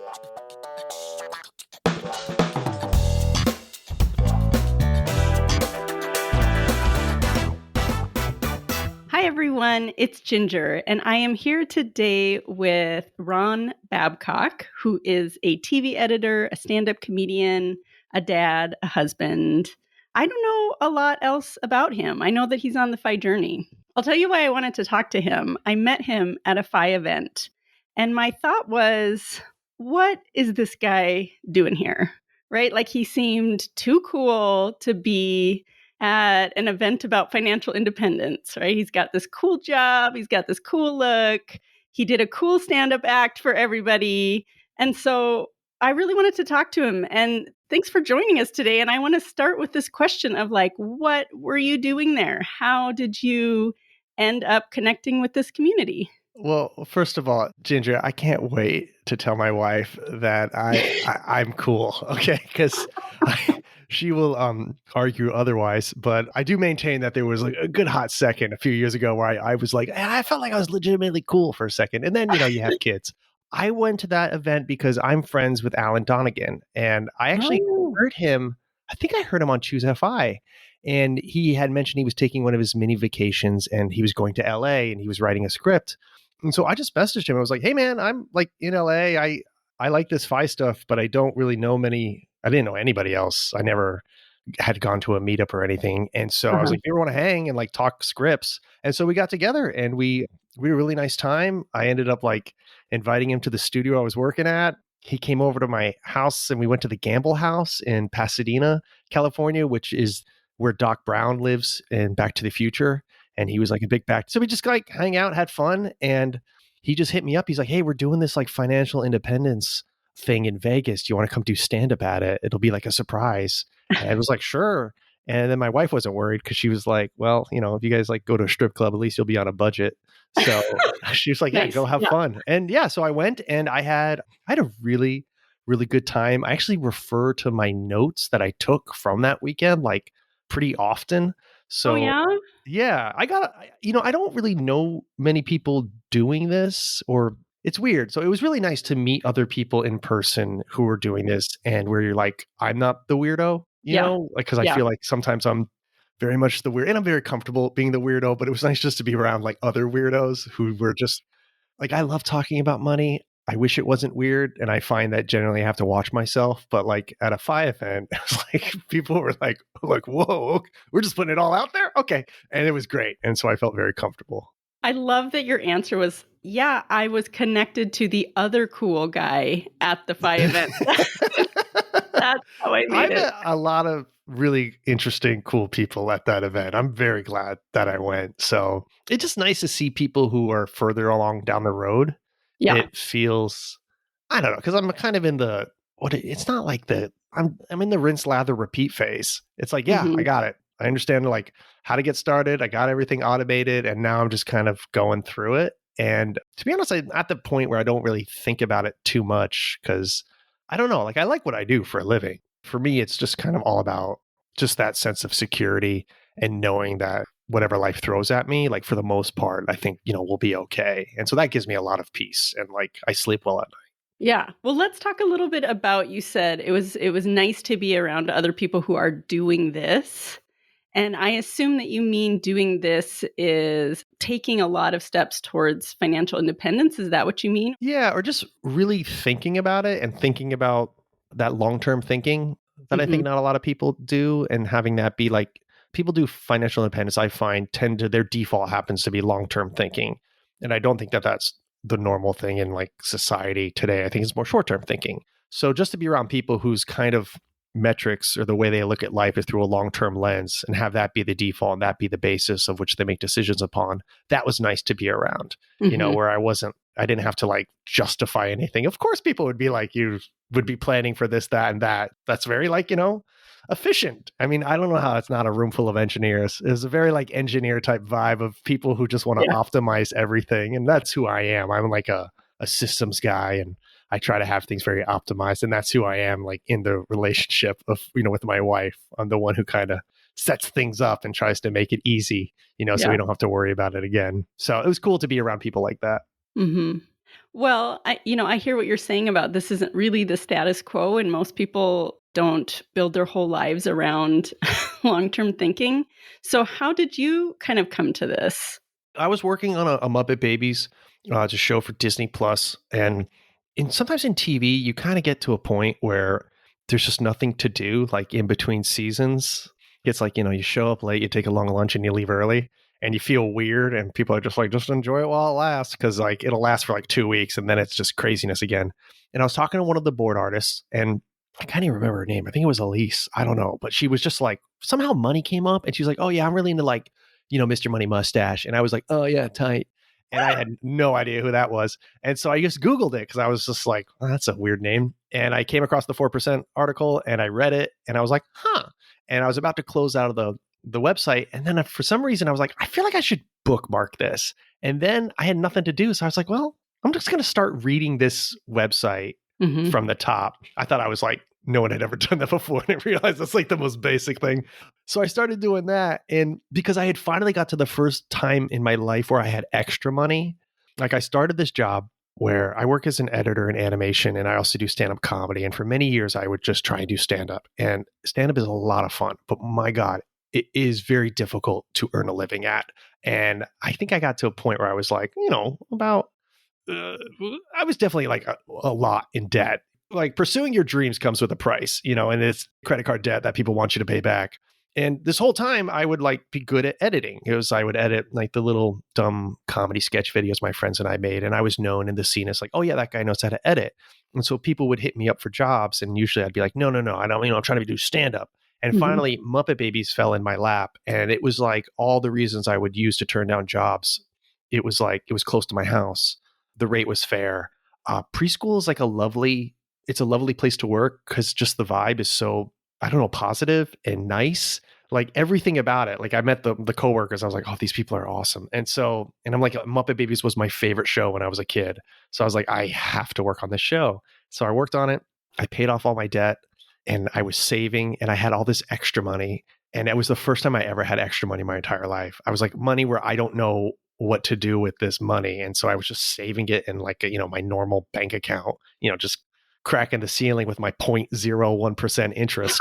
Hi, everyone. It's Ginger, and I am here today with Ron Babcock, who is a TV editor, a stand-up comedian, a dad, a husband. I don't know a lot else about him. I know that he's on the FI journey. I'll tell you why I wanted to talk to him. I met him at a FI event, and my thought was, what is this guy doing here? Right? Like, he seemed too cool to be at an event about financial independence, right? He's got this cool job. He's got this cool look. He did a cool stand-up act for everybody. And so I really wanted to talk to him. And thanks for joining us today. And I want to start with this question of like, what were you doing there? How did you end up connecting with this community? Well, first of all, Ginger, I can't wait to tell my wife that I'm cool, okay? Because she will argue otherwise. But I do maintain that there was like a good hot second a few years ago where I was like, I felt like I was legitimately cool for a second. And then, you have kids. I went to that event because I'm friends with Alan Donegan. And I actually heard him, I think I heard him on Choose FI. And he had mentioned he was taking one of his mini vacations and he was going to LA and he was writing a script. And so I just messaged him. I was like, hey, man, I'm like in LA. I like this FI stuff, but I don't really know I didn't know anybody else. I never had gone to a meetup or anything. And so I was like, you ever want to hang and like talk scripts? And so we got together and we had a really nice time. I ended up like inviting him to the studio I was working at. He came over to my house and we went to the Gamble House in Pasadena, California, which is where Doc Brown lives in Back to the Future. And he was like a big back. So we just like hang out, had fun. And he just hit me up. He's like, hey, we're doing this like financial independence thing in Vegas. Do you want to come do stand-up at it? It'll be like a surprise. And I was like, sure. And then my wife wasn't worried because she was like, well, if you guys like go to a strip club, at least you'll be on a budget. So she was like, yeah, go have fun. And yeah, so I went and I had a really, really good time. I actually refer to my notes that I took from that weekend like pretty often. So yeah, I don't really know many people doing this, or it's weird. So it was really nice to meet other people in person who were doing this and where you're like, I'm not the weirdo, like, because I feel like sometimes I'm very much the weird and I'm very comfortable being the weirdo, but it was nice just to be around like other weirdos who were just like, I love talking about money. I wish it wasn't weird. And I find that generally I have to watch myself. But like at a FI event, it was like people were like, whoa, we're just putting it all out there. Okay. And it was great. And so I felt very comfortable. I love that your answer was, yeah, I was connected to the other cool guy at the FI event. That's how I made it. Met a lot of really interesting, cool people at that event. I'm very glad that I went. So it's just nice to see people who are further along down the road. Yeah. It feels, I don't know, because I'm kind of in it's not like I'm in the rinse, lather, repeat phase. It's like, yeah, I got it. I understand like how to get started. I got everything automated and now I'm just kind of going through it. And to be honest, I'm at the point where I don't really think about it too much because I don't know, like I like what I do for a living. For me, it's just kind of all about just that sense of security and knowing that whatever life throws at me, like for the most part, I think, we'll be okay. And so that gives me a lot of peace and like I sleep well at night. Yeah. Well, let's talk a little bit about, you said it was nice to be around other people who are doing this. And I assume that you mean doing this is taking a lot of steps towards financial independence. Is that what you mean? Yeah. Or just really thinking about it and thinking about that long-term thinking that I think not a lot of people do. And having that be like, people do financial independence, I find, their default happens to be long-term thinking. And I don't think that that's the normal thing in like society today. I think it's more short-term thinking. So just to be around people whose kind of metrics or the way they look at life is through a long-term lens and have that be the default and that be the basis of which they make decisions upon, that was nice to be around, where I didn't have to like justify anything. Of course, people would be like, you would be planning for this, that, and that. That's very like, efficient. I mean, I don't know how it's not a room full of engineers. It's a very like engineer type vibe of people who just want to optimize everything. And that's who I am. I'm like a systems guy and I try to have things very optimized. And that's who I am like in the relationship of, with my wife. I'm the one who kind of sets things up and tries to make it easy, so we don't have to worry about it again. So it was cool to be around people like that. Mm-hmm. Well, I hear what you're saying about this isn't really the status quo, and most people don't build their whole lives around long-term thinking. So how did you kind of come to this? I was working on a Muppet Babies, it's a show for Disney Plus, and sometimes in TV you kind of get to a point where there's just nothing to do, like in between seasons. It's like, you show up late, you take a long lunch, and you leave early, and you feel weird, and people are just like, just enjoy it while it lasts, because like it'll last for like 2 weeks, and then it's just craziness again. And I was talking to one of the board artists, and I can't even remember her name. I think it was Elise. I don't know, but she was just like, somehow money came up, and she's like, "Oh yeah, I'm really into like, Mr. Money Mustache." And I was like, "Oh yeah, tight." And I had no idea who that was. And so I just Googled it because I was just like, oh, that's a weird name. And I came across the 4% article and I read it and I was like, huh. And I was about to close out of the website. And then for some reason, I was like, I feel like I should bookmark this. And then I had nothing to do. So I was like, well, I'm just going to start reading this website from the top. I thought I was like, no one had ever done that before. And I realized that's like the most basic thing. So I started doing that. And because I had finally got to the first time in my life where I had extra money, like I started this job where I work as an editor in animation and I also do stand-up comedy. And for many years, I would just try and do stand-up. And stand-up is a lot of fun. But my God, it is very difficult to earn a living at. And I think I got to a point where I was like, I was definitely like a lot in debt. Like pursuing your dreams comes with a price, and it's credit card debt that people want you to pay back. And this whole time I would like be good at editing. I would edit like the little dumb comedy sketch videos my friends and I made. And I was known in the scene as like, oh yeah, that guy knows how to edit. And so people would hit me up for jobs. And usually I'd be like, no, I don't, I'm trying to do stand up. And finally Muppet Babies fell in my lap. And it was like all the reasons I would use to turn down jobs. It was like, it was close to my house. The rate was fair. Preschool is like it's a lovely place to work because just the vibe is so, I don't know, positive and nice. Like everything about it. Like I met the coworkers. I was like, oh, these people are awesome. And I'm like, Muppet Babies was my favorite show when I was a kid. So I was like, I have to work on this show. So I worked on it. I paid off all my debt and I was saving and I had all this extra money. And it was the first time I ever had extra money my entire life. I was like, money where I don't know what to do with this money. And so I was just saving it in like, my normal bank account, just cracking the ceiling with my 0.01% interest.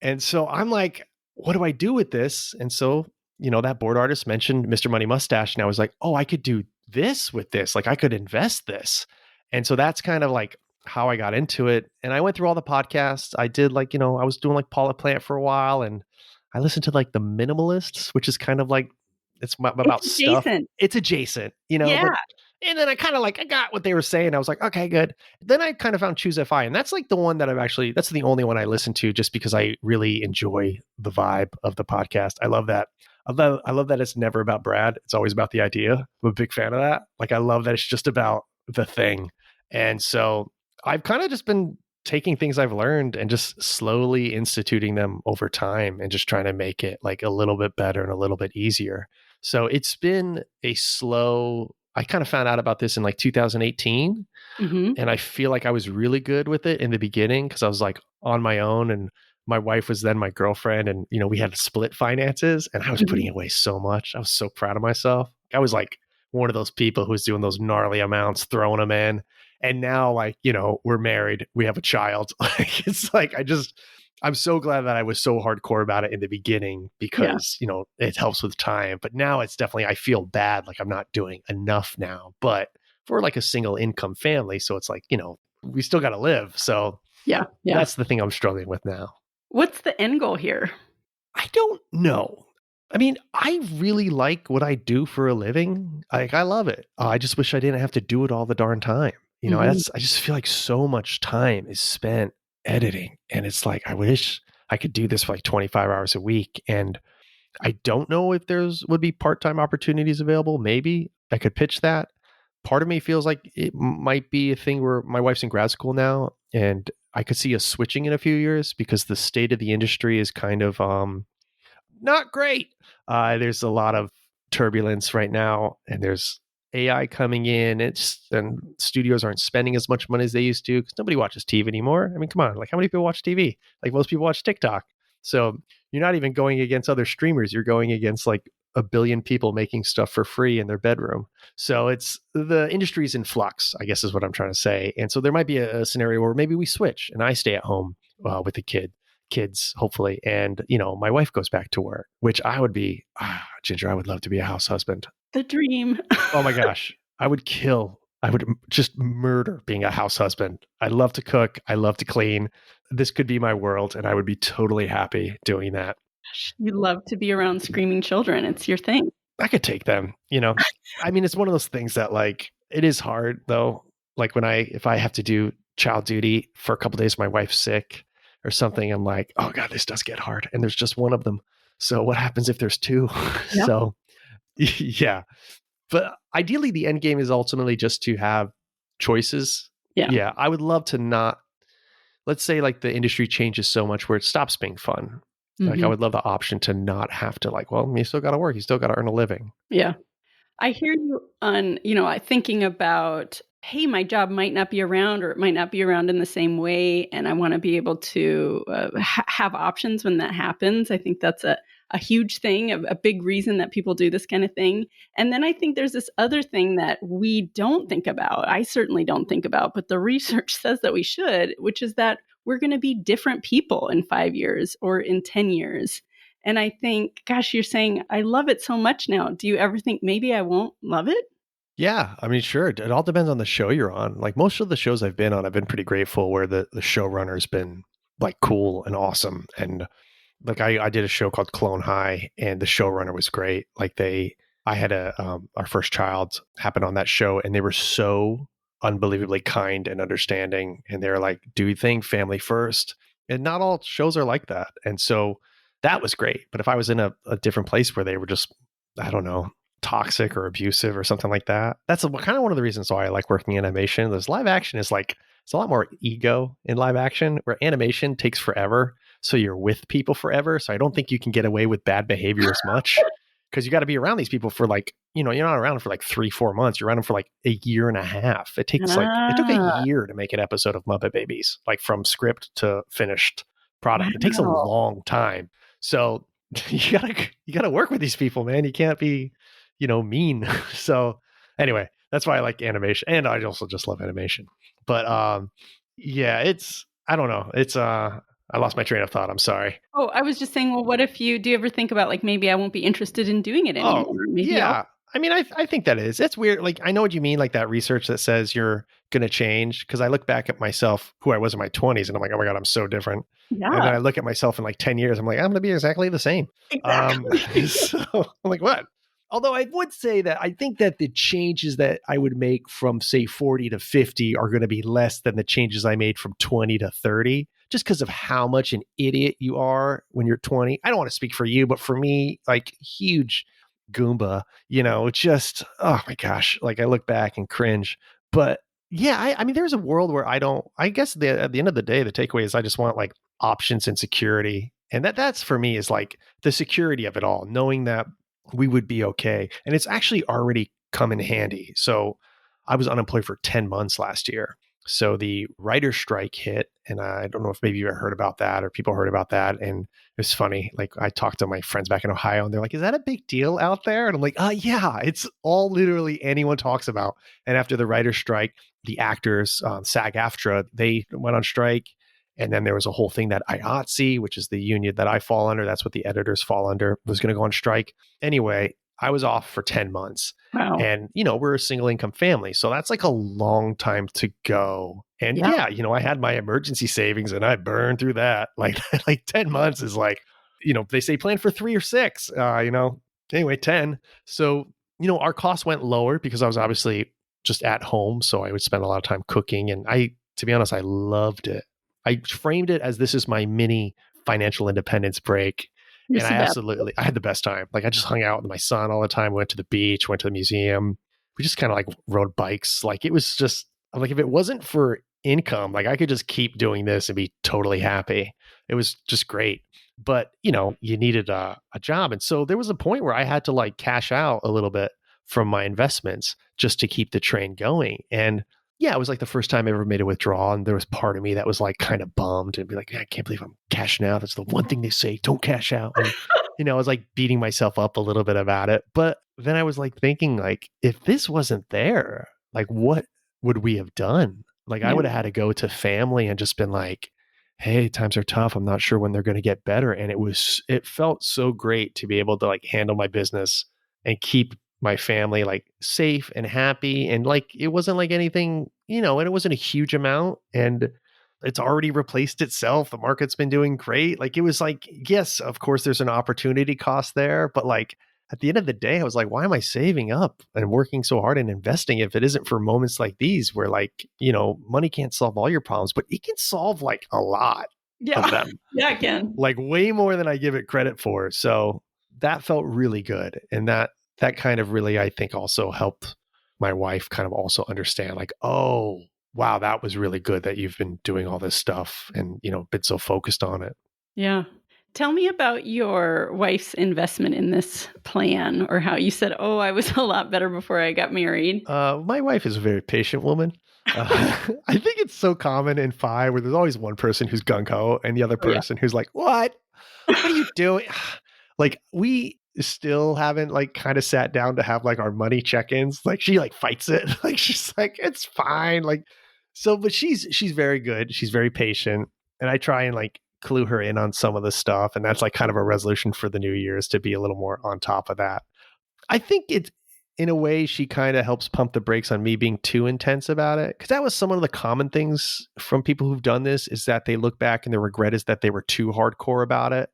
And so I'm like, what do I do with this? And so, that board artist mentioned Mr. Money Mustache. And I was like, oh, I could do this with this. Like I could invest this. And so that's kind of like how I got into it. And I went through all the podcasts. I did like, I was doing like Paula Plant for a while. And I listened to like the Minimalists, which is kind of like, it's about stuff. It's adjacent, Yeah. but and then I kind of like, I got what they were saying. I was like, okay, good. Then I kind of found Choose FI. And that's like the one that that's the only one I listen to just because I really enjoy the vibe of the podcast. I love that. I love that it's never about Brad. It's always about the idea. I'm a big fan of that. Like, I love that it's just about the thing. And so I've kind of just been taking things I've learned and just slowly instituting them over time and just trying to make it like a little bit better and a little bit easier. So it's been I kind of found out about this in like 2018. And I feel like I was really good with it in the beginning because I was like on my own and my wife was then my girlfriend and, we had split finances and I was putting away so much. I was so proud of myself. I was like one of those people who was doing those gnarly amounts, throwing them in. And now like, we're married, we have a child. Like, it's like, I'm so glad that I was so hardcore about it in the beginning because, it helps with time. But now it's definitely, I feel bad. Like I'm not doing enough now, but for like a single income family. So it's like, we still got to live. So yeah, that's the thing I'm struggling with now. What's the end goal here? I don't know. I mean, I really like what I do for a living. Like I love it. I just wish I didn't have to do it all the darn time. I just feel like so much time is spent editing and it's like I wish I could do this for like 25 hours a week. And I don't know if would be part-time opportunities available. Maybe I could pitch that. Part of me feels like it might be a thing where my wife's in grad school now and I could see us switching in a few years because the state of the industry is kind of not great. There's a lot of turbulence right now and there's AI coming in, and studios aren't spending as much money as they used to because nobody watches TV anymore. I mean, come on, like how many people watch TV? Like most people watch TikTok. So you're not even going against other streamers. You're going against like a billion people making stuff for free in their bedroom. So it's the industry's in flux, I guess is what I'm trying to say. And so there might be a scenario where maybe we switch and I stay at home with the kids, hopefully. And, my wife goes back to work, which I would be, Ginger, I would love to be a house husband. The dream. Oh my gosh. I would just murder being a house husband. I love to cook. I love to clean. This could be my world, and I would be totally happy doing that. You love to be around screaming children. It's your thing. I could take them, I mean, it's one of those things that it is hard though. Like if I have to do child duty for a couple of days, my wife's sick or something, I'm like, oh God, this does get hard. And there's just one of them. So what happens if there's two? Yep. So yeah. But ideally the end game is ultimately just to have choices. Yeah. I would love to not, let's say the industry changes so much where it stops being fun. Mm-hmm. I would love the option to not have to you still got to work. You still got to earn a living. Yeah. I hear you on, thinking about, hey, my job might not be around or it might not be around in the same way. And I want to be able to have options when that happens. I think that's a huge thing, a big reason that people do this kind of thing. And then I think there's this other thing that we don't think about. I certainly don't think about, but the research says that we should, which is that we're going to be different people in 5 years or in 10 years. And I think, gosh, you're saying, I love it so much now. Do you ever think maybe I won't love it? Yeah. I mean, sure. It all depends on the show you're on. Most of the shows I've been on, I've been pretty grateful where the showrunner's been cool and awesome. And I did a show called Clone High and the showrunner was great. I had our first child happen on that show and they were so unbelievably kind and understanding. And they're like, do you think family first? And not all shows are like that. And so that was great. But if I was in a different place where they were just, I don't know, toxic or abusive or something like that, that's kind of one of the reasons why I like working in animation. This live action is it's a lot more ego in live action, where animation takes forever. So you're with people forever. So I don't think you can get away with bad behavior as much because you got to be around these people for you're not around for 3-4 months. You're around them for a year and a half. It takes it took a year to make an episode of Muppet Babies, from script to finished product. Wow. It takes a long time. So you gotta work with these people, man. You can't be, mean. So anyway, that's why I like animation. And I also just love animation. But yeah, I don't know. I lost my train of thought. I'm sorry. Oh, I was just saying, well, what if do you ever think about maybe I won't be interested in doing it anymore? Maybe yeah. I mean, I think that is. It's weird. I know what you mean, that research that says you're going to change. Because I look back at myself, who I was in my 20s, and I'm like, oh my God, I'm so different. Yeah. And then I look at myself in 10 years, I'm like, I'm going to be exactly the same. Exactly. So I'm like, what? Although I would say that I think that the changes that I would make from, say, 40 to 50 are going to be less than the changes I made from 20 to 30, just because of how much an idiot you are when you're 20. I don't want to speak for you, but for me, huge Goomba, just, oh my gosh, I look back and cringe. But yeah, I mean, there's a world where I guess at the end of the day, the takeaway is I just want options and security. And that's for me is the security of it all, knowing that we would be okay. And it's actually already come in handy. So I was unemployed for 10 months last year. So the writer's strike hit, and I don't know if maybe you heard about that or people heard about that. And it was funny. I talked to my friends back in Ohio and they're like, is that a big deal out there? And I'm like, yeah, it's all literally anyone talks about. And after the writer's strike, the actors, SAG-AFTRA, they went on strike. And then there was a whole thing that IATSE, which is the union that I fall under, that's what the editors fall under, was going to go on strike. Anyway, I was off for 10 months. Wow. And, we're a single income family. So that's a long time to go. And yeah, I had my emergency savings and I burned through that. 10 months is they say plan for 3 or 6, anyway, 10. So, our costs went lower because I was obviously just at home. So I would spend a lot of time cooking. And to be honest, I loved it. I framed it as this is my mini financial independence break. And I had the best time. I just hung out with my son all the time, went to the beach, went to the museum. We just kind of rode bikes. It was just if it wasn't for income, I could just keep doing this and be totally happy. It was just great. But, you needed a job. And so there was a point where I had to cash out a little bit from my investments just to keep the train going. And yeah, it was the first time I ever made a withdrawal. And there was part of me that was kind of bummed and be I can't believe I'm cashing out. That's the one thing they say, don't cash out. And I was like beating myself up a little bit about it. But then I was like thinking, like, if this wasn't there, like, what would we have done? Like, I Yeah. would have had to go to family and just been like, hey, times are tough. I'm not sure when they're going to get better. And it felt so great to be able to like handle my business and keep my family like safe and happy. And like, it wasn't like anything, and it wasn't a huge amount. And it's already replaced itself. The market's been doing great. Like, it was like, yes, of course, there's an opportunity cost there. But like, at the end of the day, I was like, why am I saving up and working so hard and investing if it isn't for moments like these where like, money can't solve all your problems, but it can solve like a lot of Yeah. them, Yeah, I can. like way more than I give it credit for. So that felt really good. And that kind of really, I think, also helped my wife kind of also understand like, oh, wow, that was really good that you've been doing all this stuff and, been so focused on it. Yeah. Tell me about your wife's investment in this plan, or how you said, oh, I was a lot better before I got married. My wife is a very patient woman. I think it's so common in FI where there's always one person who's gung ho and the other Oh, yeah. person who's like, what are you doing? Like, we still haven't like kind of sat down to have like our money check-ins. Like, she like fights it. Like, she's like, it's fine. Like, so, but she's very good. She's very patient. And I try and like clue her in on some of the stuff. And that's like kind of a resolution for the new year, is to be a little more on top of that. I think it's, in a way, she kind of helps pump the brakes on me being too intense about it. Because that was some of the common things from people who've done this, is that they look back and the regret is that they were too hardcore about it.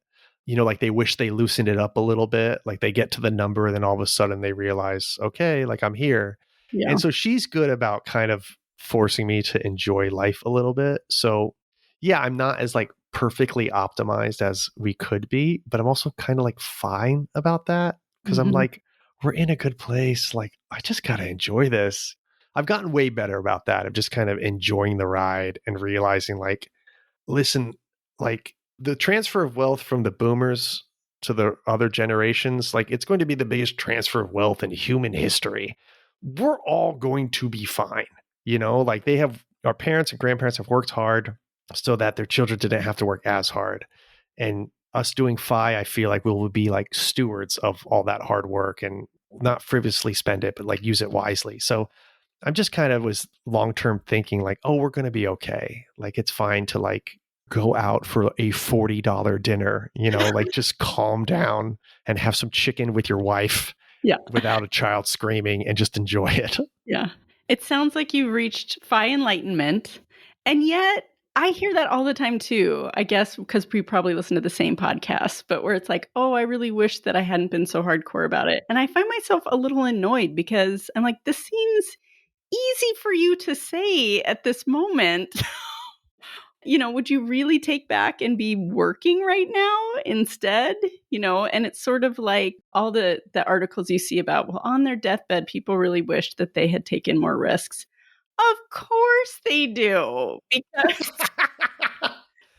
Like they wish they loosened it up a little bit. Like they get to the number and then all of a sudden they realize, okay, like I'm here. Yeah. And so she's good about kind of forcing me to enjoy life a little bit. So yeah, I'm not as like perfectly optimized as we could be, but I'm also kind of like fine about that, because I'm Mhm. like, we're in a good place. Like, I just got to enjoy this. I've gotten way better about that, of just kind of enjoying the ride and realizing like, listen, like the transfer of wealth from the boomers to the other generations, like it's going to be the biggest transfer of wealth in human history. We're all going to be fine. Like our parents and grandparents have worked hard so that their children didn't have to work as hard. And us doing FI, I feel like we will be like stewards of all that hard work and not frivolously spend it, but like use it wisely. So I'm just kind of was long-term thinking like, oh, we're going to be okay. Like, it's fine to like go out for a $40 dinner, like just calm down and have some chicken with your wife Yeah. without a child screaming and just enjoy it. Yeah. It sounds like you've reached FI enlightenment. And yet I hear that all the time too. I guess because we probably listen to the same podcast, but where it's like, oh, I really wish that I hadn't been so hardcore about it. And I find myself a little annoyed because I'm like, this seems easy for you to say at this moment. Would you really take back and be working right now instead? And it's sort of like all the articles you see about, well, on their deathbed, people really wished that they had taken more risks. Of course they do.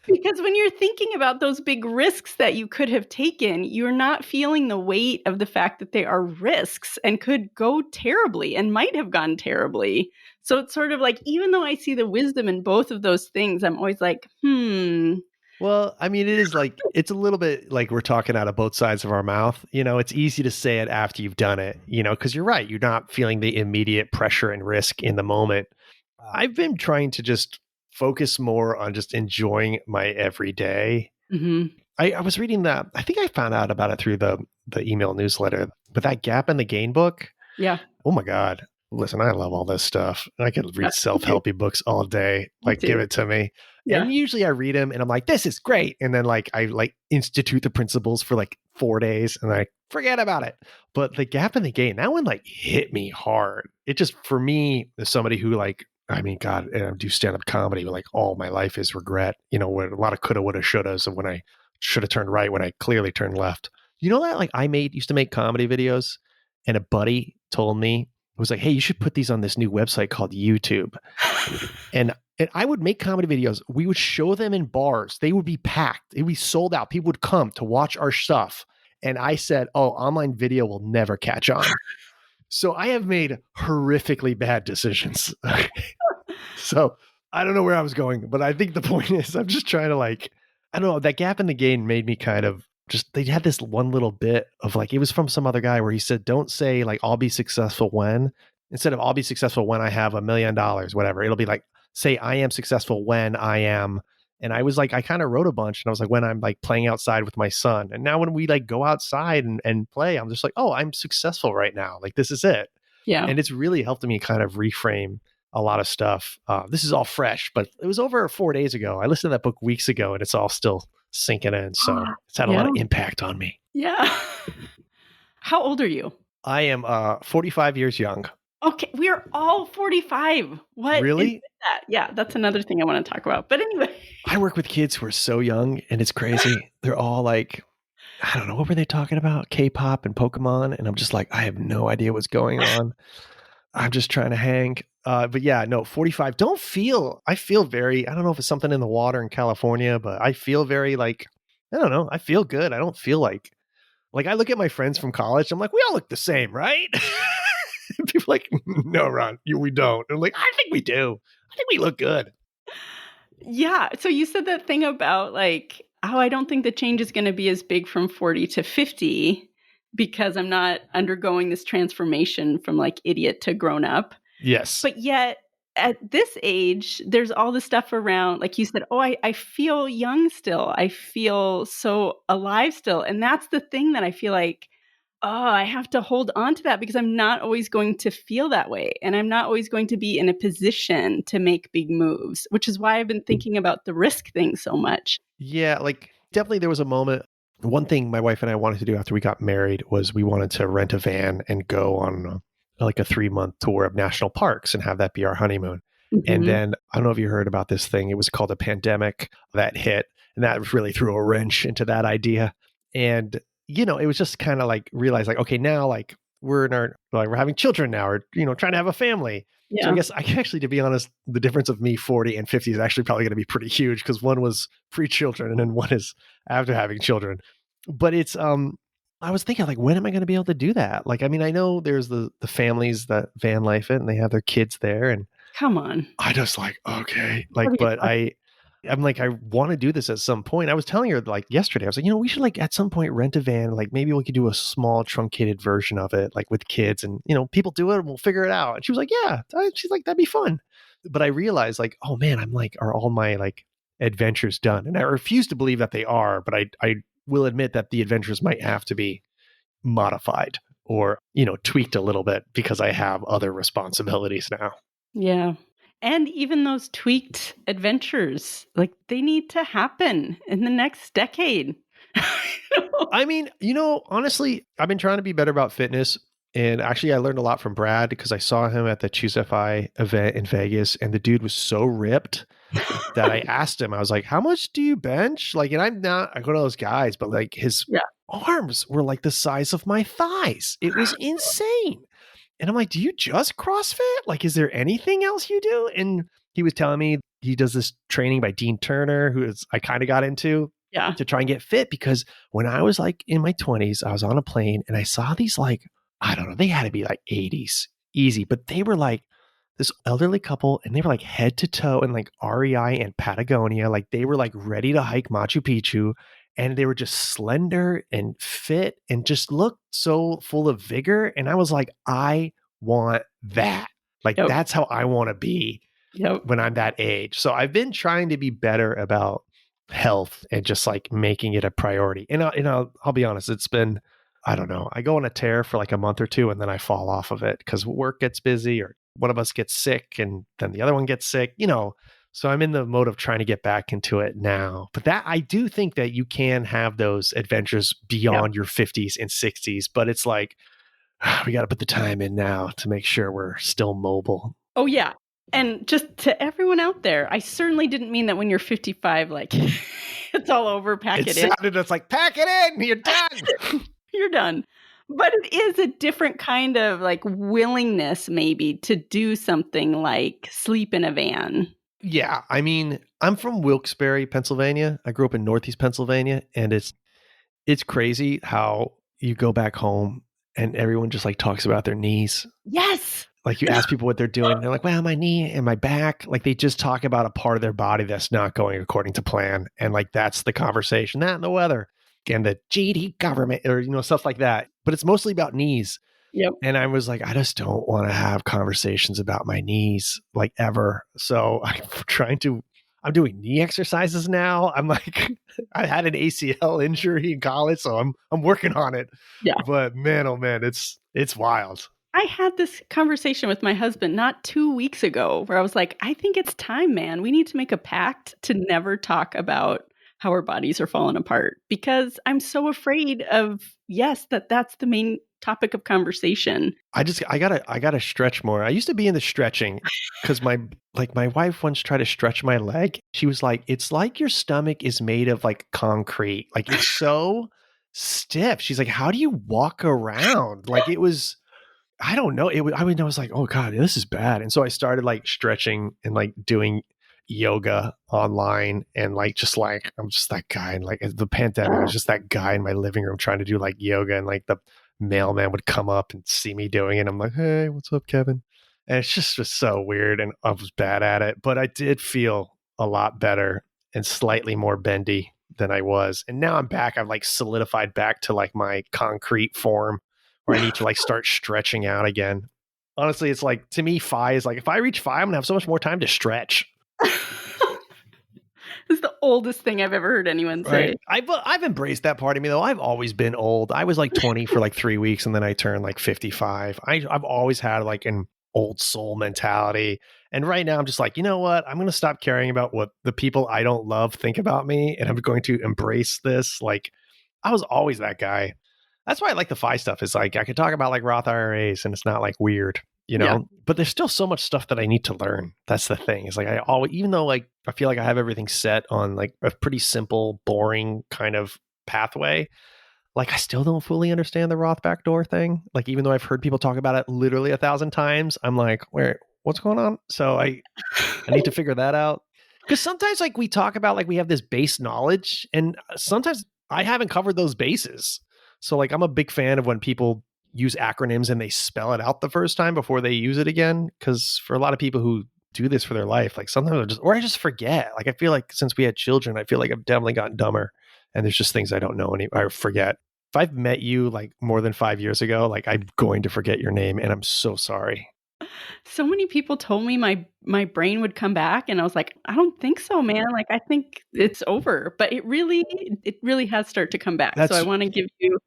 Because when you're thinking about those big risks that you could have taken, you're not feeling the weight of the fact that they are risks and could go terribly and might have gone terribly. So it's sort of like, even though I see the wisdom in both of those things, I'm always like, Well, I mean, it is like, it's a little bit like we're talking out of both sides of our mouth. It's easy to say it after you've done it, because you're right. You're not feeling the immediate pressure and risk in the moment. I've been trying to just focus more on just enjoying my everyday. Mm-hmm. I was reading that. I think I found out about it through the email newsletter, but that Gap in the Gain book. Yeah. Oh my God. Listen, I love all this stuff. I could read Me self-helpy books all day. Me Like, give too. it to me. Yeah. And usually I read them and I'm like, this is great. And then like I like institute the principles for like 4 days and I forget about it. But the Gap in the Gain, that one like hit me hard. It just, for me, as somebody who like, I mean, God, and I do stand-up comedy, but like all my life is regret, where a lot of coulda, woulda, shouldas, and when I should have turned right when I clearly turned left. That like used to make comedy videos, and a buddy told me, it was like, hey, you should put these on this new website called YouTube. And I would make comedy videos. We would show them in bars. They would be packed. It would be sold out. People would come to watch our stuff. And I said, oh, online video will never catch on. So I have made horrifically bad decisions. So I don't know where I was going, but I think the point is I'm just trying to like, I don't know, that Gap in the Gain made me kind of just they had this one little bit of like, it was from some other guy where he said, don't say like, I'll be successful when, instead of I'll be successful when I have $1 million, whatever. It'll be like, say I am successful when I am. And I was like, I kind of wrote a bunch and I was like, when I'm like playing outside with my son. And now when we like go outside and play, I'm just like, oh, I'm successful right now. Like, this is it. Yeah. And it's really helped me kind of reframe a lot of stuff. This is all fresh, but it was over 4 days ago. I listened to that book weeks ago and it's all still sinking in. So it's had a lot of impact on me. Yeah. How old are you? I am 45 years young. Okay, we are all 45. What? Really? Is that? Yeah, that's another thing I want to talk about. But anyway. I work with kids who are so young and it's crazy. They're all like, I don't know, what were they talking about? K-pop and Pokemon. And I'm just like, I have no idea what's going on. I'm just trying to hang. But yeah, no, 45. I feel very, I don't know if it's something in the water in California, but I feel very like, I don't know. I feel good. I don't feel like I look at my friends from college. I'm like, we all look the same, right? People are like, no, Ron, we don't. And I'm like, I think we do. I think we look good. Yeah. So you said that thing about like, oh, I don't think the change is going to be as big from 40 to 50 because I'm not undergoing this transformation from like idiot to grown up. Yes. But yet at this age, there's all this stuff around, like you said, oh, I feel young still. I feel so alive still. And that's the thing that I feel like, oh, I have to hold on to that because I'm not always going to feel that way. And I'm not always going to be in a position to make big moves, which is why I've been thinking about the risk thing so much. Yeah, like definitely there was a moment. One thing my wife and I wanted to do after we got married was we wanted to rent a van and go on like a 3-month tour of national parks and have that be our honeymoon. Mm-hmm. And then I don't know if you heard about this thing. It was called a pandemic that hit, and that really threw a wrench into that idea. And you know, it was just kind of like realize like, okay, now like we're having children now, or, you know, trying to have a family. Yeah. So I guess actually, to be honest, the difference of me 40 and 50 is actually probably going to be pretty huge because one was pre-children and then one is after having children. But it's, I was thinking like, when am I going to be able to do that? Like, I mean, I know there's the families that van life it and they have their kids there, and come on. I just like, okay, like, but I'm like, I want to do this at some point. I was telling her like yesterday, I was like, you know, we should like at some point rent a van. Like maybe we could do a small truncated version of it, like with kids, and, you know, people do it and we'll figure it out. And she was like, yeah, she's like, that'd be fun. But I realized like, oh man, I'm like, are all my like adventures done? And I refuse to believe that they are, but I will admit that the adventures might have to be modified or, you know, tweaked a little bit because I have other responsibilities now. Yeah. And even those tweaked adventures, like they need to happen in the next decade. I mean, you know, honestly, I've been trying to be better about fitness. And actually, I learned a lot from Brad because I saw him at the Choose FI event in Vegas. And the dude was so ripped that I asked him, I was like, how much do you bench? Like, and I'm not one of those guys, but like his arms were like the size of my thighs. It was insane. And I'm like, do you just CrossFit? Like, is there anything else you do? And he was telling me he does this training by Dean Turner, I kind of got into to try and get fit. Because when I was like in my 20s, I was on a plane and I saw these like, I don't know, they had to be like 80s easy, but they were like this elderly couple and they were like head to toe in like REI and Patagonia. Like they were like ready to hike Machu Picchu. And they were just slender and fit and just looked so full of vigor. And I was like, I want that. Like, that's how I want to be when I'm that age. So I've been trying to be better about health and just like making it a priority. And I'll be honest, it's been, I don't know, I go on a tear for like a month or two and then I fall off of it because work gets busy or one of us gets sick and then the other one gets sick, you know. So I'm in the mode of trying to get back into it now. But that I do think that you can have those adventures beyond your 50s and 60s. But it's like, we got to put the time in now to make sure we're still mobile. Oh, yeah. And just to everyone out there, I certainly didn't mean that when you're 55, like it's all over, pack it in. It's like, pack it in, you're done. You're done. But it is a different kind of like willingness maybe to do something like sleep in a van. Yeah, I mean, I'm from Wilkes-Barre, Pennsylvania. I grew up in Northeast Pennsylvania, and it's crazy how you go back home and everyone just like talks about their knees. Yes. Like you ask people what they're doing, they're like, well, my knee and my back. Like they just talk about a part of their body that's not going according to plan. And like that's the conversation, that and the weather. and the GD government or, stuff like that. But it's mostly about knees. Yep. And I was like, I just don't want to have conversations about my knees like ever. So I'm doing knee exercises now. I'm like, I had an ACL injury in college, so I'm working on it. Yeah. But man, oh man, it's wild. I had this conversation with my husband not 2 weeks ago where I was like, I think it's time, man. We need to make a pact to never talk about how our bodies are falling apart because I'm so afraid of, that's the main topic of conversation. I gotta stretch more. I used to be into stretching because my wife once tried to stretch my leg. She was like, it's like your stomach is made of like concrete. Like it's so stiff. She's like, how do you walk around? Like it was, I don't know. I was like, oh God, this is bad. And so I started like stretching and like doing yoga online and like I'm just that guy. And like the pandemic, I was just that guy in my living room trying to do like yoga, and like the mailman would come up and see me doing it. I'm like, hey, what's up, Kevin? And it's just so weird, and I was bad at it, but I did feel a lot better and slightly more bendy than I was. And now I'm back. I've like solidified back to like my concrete form where I need to like start stretching out again. Honestly, it's like, to me, phi is like, if I reach phi, I'm gonna have so much more time to stretch. This is the oldest thing I've ever heard anyone say. Right. I've embraced that part of me, though. I've always been old. I was like 20 for like 3 weeks, and then I turned like 55. I've always had like an old soul mentality. And right now I'm just like, you know what? I'm going to stop caring about what the people I don't love think about me, and I'm going to embrace this. Like, I was always that guy. That's why I like the phi stuff. Is like, I could talk about like Roth IRAs and it's not like weird. But there's still so much stuff that I need to learn. That's the thing. It's like even though like I feel like I have everything set on like a pretty simple, boring kind of pathway, like I still don't fully understand the Roth backdoor thing. Like, even though I've heard people talk about it literally 1,000 times, I'm like, what's going on? So I need to figure that out. Because sometimes like we talk about like we have this base knowledge, and sometimes I haven't covered those bases. So like I'm a big fan of when people use acronyms and they spell it out the first time before they use it again. Because for a lot of people who do this for their life, like sometimes I just forget. Like I feel like since we had children, I feel like I've definitely gotten dumber, and there's just things I don't know I forget. If I've met you like more than 5 years ago, like I'm going to forget your name, and I'm so sorry. So many people told me my brain would come back, and I was like, I don't think so, man. Like I think it's over, but it really has started to come back. So I want to give you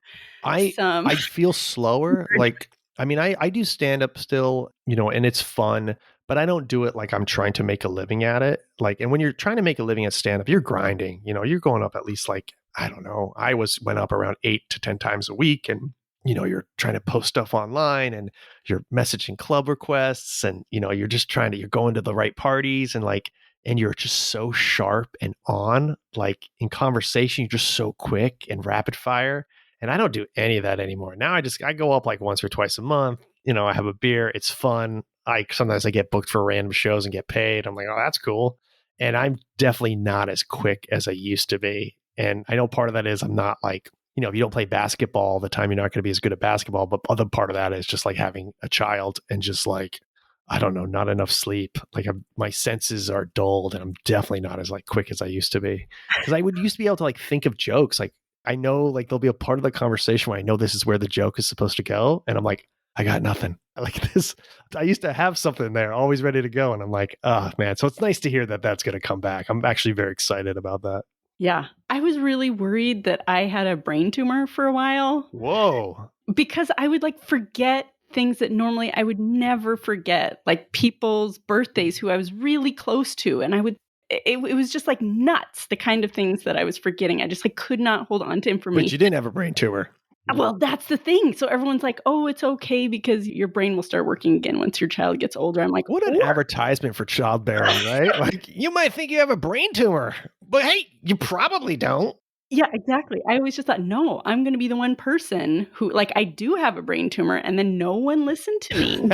some. I feel slower. Like, I mean, I do stand up still, and it's fun, but I don't do it like I'm trying to make a living at it. Like, and when you're trying to make a living at stand up, you're grinding, you're going up at least like, I don't know. I went up around 8 to 10 times a week, and you're trying to post stuff online, and you're messaging club requests, and you're just you're going to the right parties, and like, and you're just so sharp and on, like in conversation, you're just so quick and rapid fire. And I don't do any of that anymore. Now I go up like once or twice a month. I have a beer. It's fun. Sometimes I get booked for random shows and get paid. I'm like, oh, that's cool. And I'm definitely not as quick as I used to be. And I know part of that is I'm not like, if you don't play basketball all the time, you're not going to be as good at basketball. But other part of that is just like having a child and just like, I don't know, not enough sleep. Like my senses are dulled, and I'm definitely not as like quick as I used to be. Because I used to be able to like think of jokes. Like I know like there'll be a part of the conversation where I know this is where the joke is supposed to go. And I'm like, I got nothing. Like this, I used to have something there always ready to go. And I'm like, oh man. So it's nice to hear that that's going to come back. I'm actually very excited about that. Yeah. I was really worried that I had a brain tumor for a while. Whoa. Because I would like forget things that normally I would never forget, like people's birthdays who I was really close to. And it was just like nuts, the kind of things that I was forgetting. I just like could not hold on to information. But you didn't have a brain tumor. Well, that's the thing. So everyone's like, oh, it's okay because your brain will start working again once your child gets older. I'm like, what an advertisement for childbearing, right? Like, you might think you have a brain tumor, but hey, you probably don't. Yeah, exactly. I always just thought, no, I'm going to be the one person who, like, I do have a brain tumor, and then no one listened to me.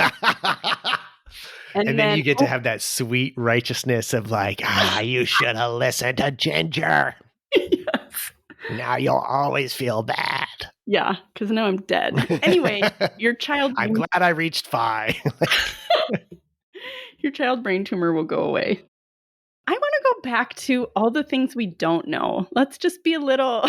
And then you get to have that sweet righteousness of like, you should have listened to Ginger. Yes. Now you'll always feel bad. Yeah, because now I'm dead. Anyway, your child... I'm glad I reached phi. Your child brain tumor will go away. I want to go back to all the things we don't know. Let's just be a little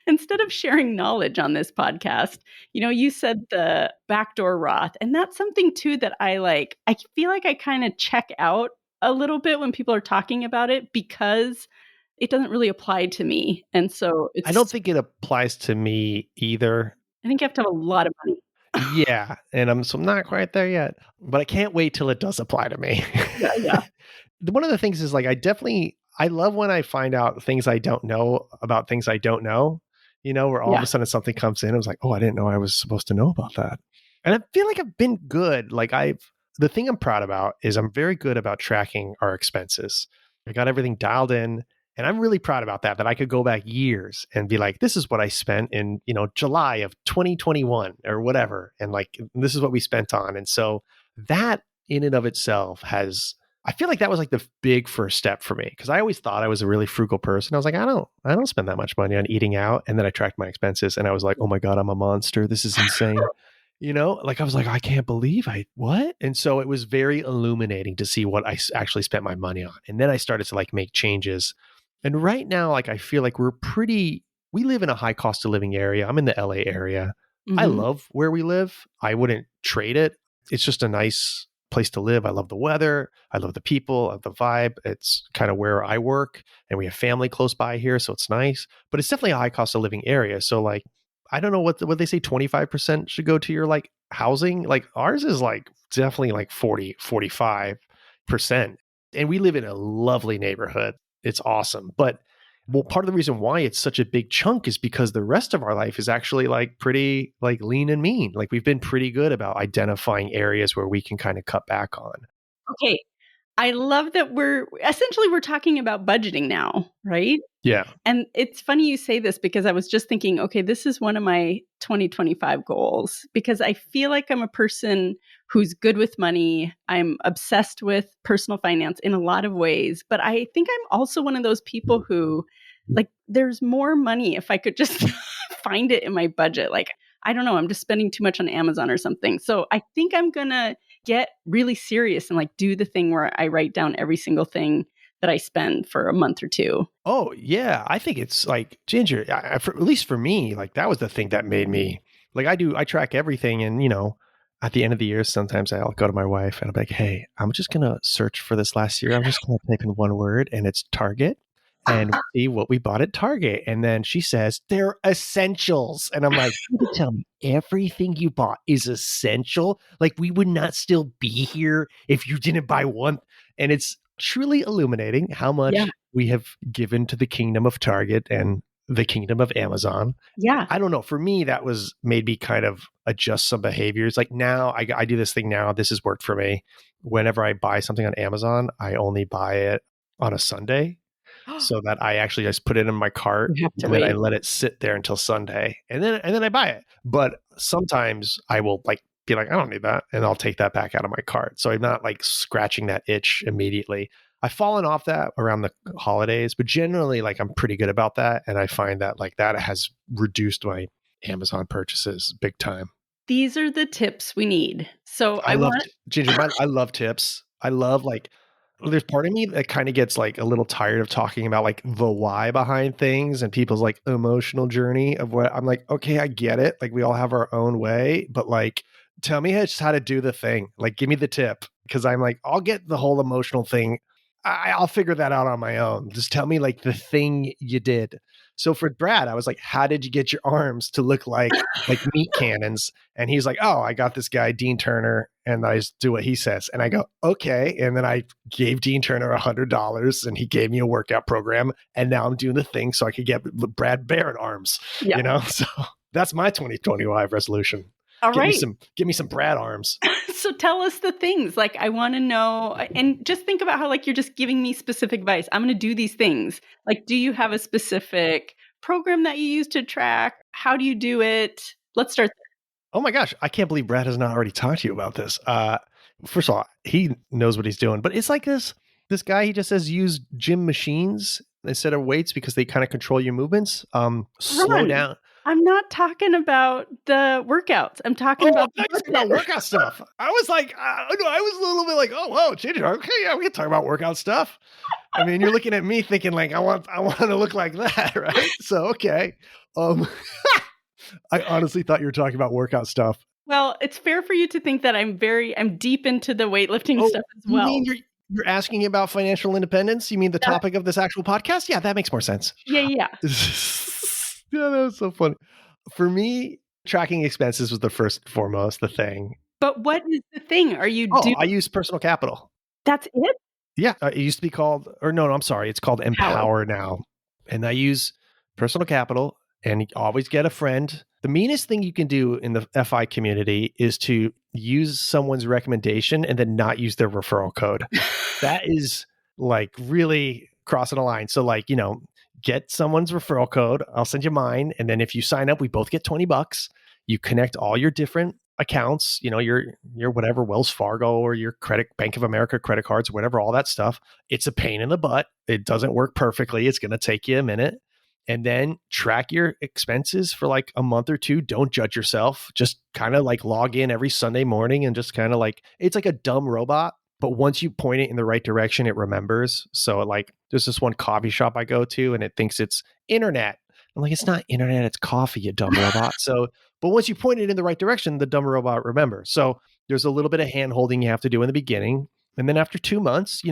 instead of sharing knowledge on this podcast. You said the backdoor Roth, and that's something too that I like. I feel like I kind of check out a little bit when people are talking about it because it doesn't really apply to me. And so I don't think it applies to me either. I think you have to have a lot of money. Yeah, and I'm not quite there yet, but I can't wait till it does apply to me. Yeah. One of the things is like I love when I find out things I don't know about things I don't know, where all of a sudden something comes in. I was like, oh, I didn't know I was supposed to know about that. And I feel like I've been good. Like the thing I'm proud about is I'm very good about tracking our expenses. I got everything dialed in. And I'm really proud about that I could go back years and be like, this is what I spent in, July of 2021 or whatever. And like, this is what we spent on. And so that in and of itself I feel like that was like the big first step for me, because I always thought I was a really frugal person. I was like, I don't spend that much money on eating out. And then I tracked my expenses and I was like, oh my God, I'm a monster. This is insane. Like I was like, I can't believe what? And so it was very illuminating to see what I actually spent my money on. And then I started to like make changes. And right now, like, I feel like we live in a high cost of living area. I'm in the LA area. Mm-hmm. I love where we live. I wouldn't trade it. It's just a nice place to live. I love the weather. I love the people. I love the vibe. It's kind of where I work and we have family close by here. So it's nice, but it's definitely a high cost of living area. So like, I don't know what they say, 25% should go to your like housing. Like ours is like definitely like 45%. And we live in a lovely neighborhood. It's awesome. But part of the reason why it's such a big chunk is because the rest of our life is actually like pretty like lean and mean. Like we've been pretty good about identifying areas where we can kind of cut back on. Okay. I love that we're talking about budgeting now, right? Yeah. And it's funny you say this because I was just thinking, okay, this is one of my 2025 goals because I feel like I'm a person who's good with money. I'm obsessed with personal finance in a lot of ways, but I think I'm also one of those people who like there's more money if I could just find it in my budget. Like, I don't know, I'm just spending too much on Amazon or something. So I think I'm going to get really serious and like do the thing where I write down every single thing that I spend for a month or two. Oh, yeah. I think it's like Ginger, at least for me, like that was the thing that made me like I track everything. And, at the end of the year, sometimes I'll go to my wife and I'll be like, hey, I'm just going to search for this last year. I'm just going to type in one word and it's Target and see what we bought at Target. And then she says, they're essentials. And I'm like, you tell me everything you bought is essential? Like we would not still be here if you didn't buy one. And it's truly illuminating how much we have given to the kingdom of Target and the kingdom of Amazon. Yeah. I don't know. For me, that was made me kind of adjust some behaviors. Like now I do this thing now. This has worked for me. Whenever I buy something on Amazon, I only buy it on a Sunday so that I actually just put it in my cart and then I let it sit there until Sunday and then I buy it. But sometimes I will like be like, I don't need that. And I'll take that back out of my cart. So I'm not like scratching that itch immediately. I've fallen off that around the holidays, but generally like I'm pretty good about that. And I find that like that has reduced my Amazon purchases big time. These are the tips we need. So I love tips. I love like, there's part of me that kind of gets like a little tired of talking about like the why behind things and people's like emotional journey of what I'm like, okay, I get it. Like we all have our own way, but like, tell me just how to do the thing. Like, give me the tip. Cause I'm like, I'll get the whole emotional thing. I'll figure that out on my own. Just tell me like the thing you did. So for Brad, I was like, how did you get your arms to look like meat cannons? And he's like, oh, I got this guy, Dean Turner, and I just do what he says. And I go, okay. And then I gave Dean Turner $100 and he gave me a workout program. And now I'm doing the thing so I could get Brad Barrett arms, So that's my 2025 resolution. All right. Give me some Brad arms. So tell us the things. Like, I want to know, and just think about how like you're just giving me specific advice. I'm going to do these things. Like, do you have a specific program that you use to track? How do you do it? Let's start there. Oh my gosh, I can't believe Brad has not already talked to you about this. First of all, he knows what he's doing, but it's like this guy, he just says use gym machines instead of weights because they kind of control your movements. Slow down. I'm not talking about the workouts. I'm talking Oh, I about thought the you were talking about budget. workout stuff. I was like, no, I was a little bit like, oh, whoa, Ginger. Okay, yeah, we can talk about workout stuff. I mean, you're looking at me thinking like, I want to look like that, right? So, okay. Um, I honestly thought you were talking about workout stuff. Well, it's fair for you to think that I'm deep into the weightlifting Oh, stuff as you well. mean you're asking about financial independence? You mean the topic of this actual podcast? Yeah, that makes more sense. Yeah. Yeah, that was so funny. For me, tracking expenses was the first and foremost the thing. But what is the thing? Are you Oh, doing? I use personal capital. That's it? Yeah, it used to be called, or no, I'm sorry, it's called Power. Empower now. And I use personal capital and you always get a friend. The meanest thing you can do in the FI community is to use someone's recommendation and then not use their referral code. That is like really crossing a line. So like, get someone's referral code. I'll send you mine. And then if you sign up, we both get $20. You connect all your different accounts, your whatever Wells Fargo or your Bank of America credit cards, whatever, all that stuff. It's a pain in the butt. It doesn't work perfectly. It's going to take you a minute. And then track your expenses for like a month or two. Don't judge yourself. Just kind of like log in every Sunday morning and just kind of like, it's like a dumb robot. But once you point it in the right direction, it remembers. So like there's this one coffee shop I go to and it thinks it's internet. I'm like, it's not internet, it's coffee, you dumb robot. So, but once you point it in the right direction, the dumb robot remembers. So there's a little bit of hand holding you have to do in the beginning. And then after 2 months,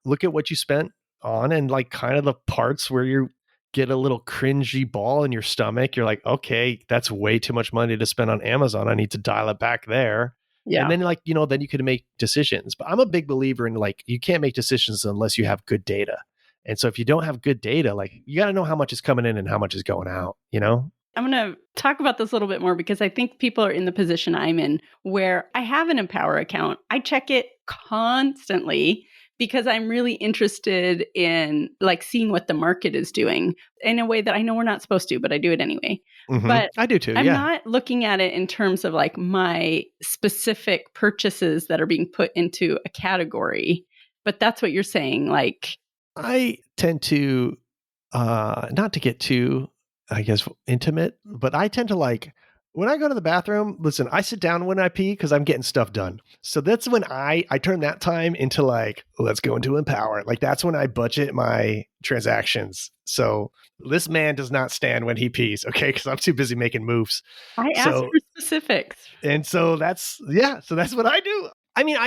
look at what you spent on and like kind of the parts where you get a little cringy ball in your stomach. You're like, okay, that's way too much money to spend on Amazon. I need to dial it back there. Yeah. And then like, then you can make decisions. But I'm a big believer in like, you can't make decisions unless you have good data. And so if you don't have good data, like you got to know how much is coming in and how much is going out, I'm going to talk about this a little bit more because I think people are in the position I'm in where I have an Empower account. I check it constantly because I'm really interested in like seeing what the market is doing in a way that I know we're not supposed to, but I do it anyway. Mm-hmm. But I do too. I'm yeah. not looking at it in terms of like my specific purchases that are being put into a category. But that's what you're saying. Like, I tend to, not to get too, I guess, intimate, but I tend to like, when I go to the bathroom, listen, I sit down when I pee because I'm getting stuff done. So that's when I turn that time into like, let's go into Empower. Like that's when I budget my transactions. So this man does not stand when he pees, okay? Because I'm too busy making moves. I asked for specifics. And so that's what I do. I mean,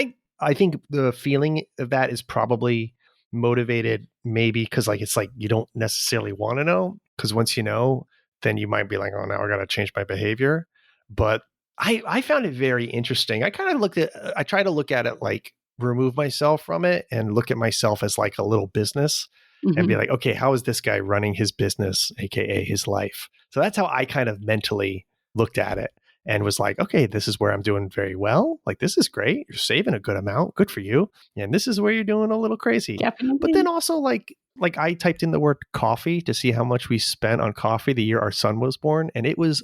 I think the feeling of that is probably motivated maybe because like it's like you don't necessarily want to know, because once you know, then you might be like, oh, now I got to change my behavior. But I found it very interesting. I try to look at it like remove myself from it and look at myself as like a little business and be like, okay, how is this guy running his business, aka his life? So that's how I kind of mentally looked at it and was like, okay, this is where I'm doing very well. Like, this is great. You're saving a good amount. Good for you. And this is where you're doing a little crazy. Definitely. But then also like I typed in the word coffee to see how much we spent on coffee the year our son was born. And it was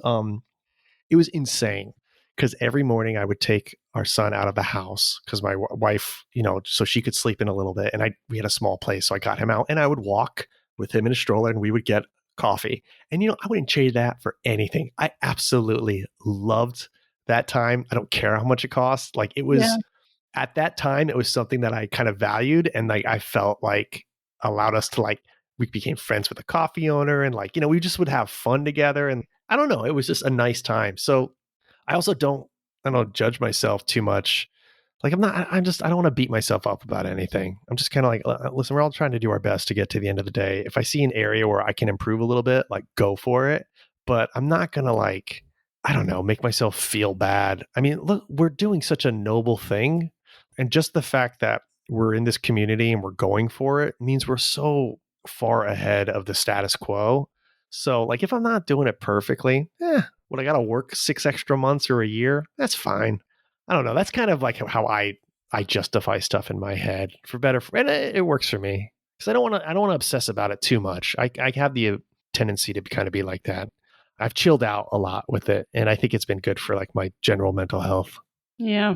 insane because every morning I would take our son out of the house because my wife, so she could sleep in a little bit. And we had a small place. So I got him out and I would walk with him in a stroller and we would get coffee. And, I wouldn't trade that for anything. I absolutely loved that time. I don't care how much it costs. Like it was at that time, it was something that I kind of valued. And like, I felt like allowed us to like, we became friends with the coffee owner and like, we just would have fun together. And I don't know, it was just a nice time. So I also don't judge myself too much. Like I don't want to beat myself up about anything. I'm just kind of like, listen, we're all trying to do our best to get to the end of the day. If I see an area where I can improve a little bit, like go for it. But I'm not going to like, I don't know, make myself feel bad. I mean, look, we're doing such a noble thing. And just the fact that we're in this community and we're going for it means we're so far ahead of the status quo. So like, if I'm not doing it perfectly, would I got to work 6 extra months or a year? That's fine. I don't know. That's kind of like how I justify stuff in my head for better. And it works for me because I don't want to obsess about it too much. I have the tendency to kind of be like that. I've chilled out a lot with it. And I think it's been good for like my general mental health. Yeah.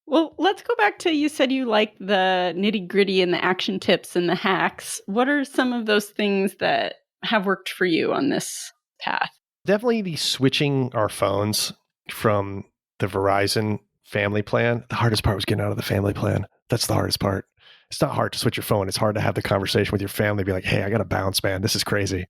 Well, let's go back to, you said you like the nitty gritty and the action tips and the hacks. What are some of those things that have worked for you on this path? definitely the switching our phones from the Verizon family plan. The hardest part was getting out of the family plan. That's the hardest part. It's not hard to switch your phone. It's hard to have the conversation with your family, be like, hey, I got to bounce, man. This is crazy.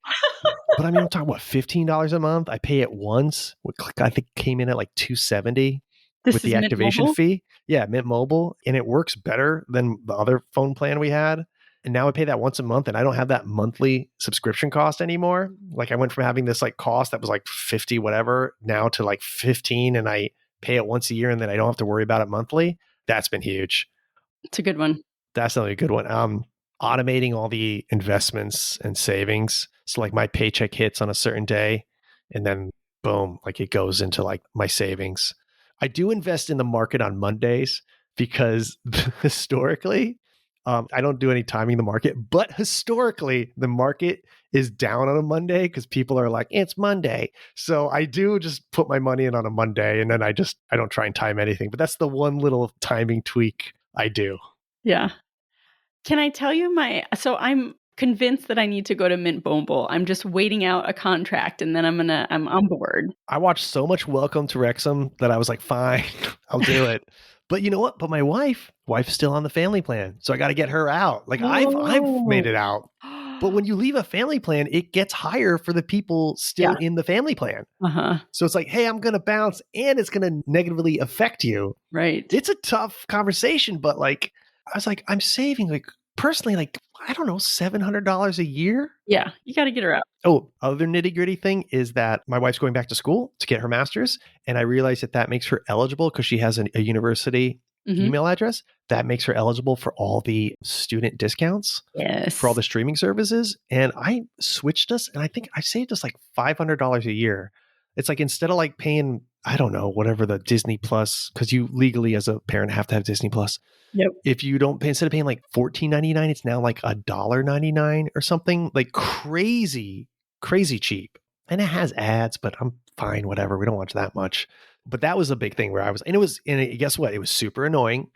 But I mean, I'm talking about $15 a month. I pay it once. I think came in at like $270 This with is the Mint activation Mobile? fee. Yeah, Mint Mobile. And it works better than the other phone plan we had. And now I pay that once a month and I don't have that monthly subscription cost anymore. Like I went from having this like cost that was like 50 whatever now to like 15, and I pay it once a year and then I don't have to worry about it monthly. That's been huge. It's a good one. That's definitely a good one. Automating all the investments and savings. So like my paycheck hits on a certain day and then boom, like it goes into like my savings. I do invest in the market on Mondays because historically, I don't do any timing the market, but historically the market is down on a Monday because people are like, it's Monday. So I do just put my money in on a Monday and then I don't try and time anything, but that's the one little timing tweak I do. Yeah. Can I tell you so I'm convinced that I need to go to Mint Mobile. I'm just waiting out a contract and then I'm on board. I watched so much Welcome to Wrexham that I was like, fine, I'll do it. But you know what? But my wife's still on the family plan. So I got to get her out. Like I've made it out. But when you leave a family plan, it gets higher for the people still in the family plan. Uh-huh. So it's like, hey, I'm going to bounce and it's going to negatively affect you. Right. It's a tough conversation, but like, I was like, I'm saving like personally, like, I don't know, $700 a year. Yeah. You got to get her out. Oh, other nitty gritty thing is that my wife's going back to school to get her master's. And I realized that makes her eligible because she has a university email address that makes her eligible for all the student discounts. Yes. For all the streaming services. And I switched us and I think I saved us like $500 a year. It's like instead of like paying, I don't know, whatever the Disney Plus, because you legally as a parent have to have Disney Plus. Yep. If you don't pay, instead of paying like $14.99, it's now like $1.99 or something, like crazy cheap. And it has ads, but I'm fine, whatever. We don't watch that much. But that was a big thing where guess what? It was super annoying,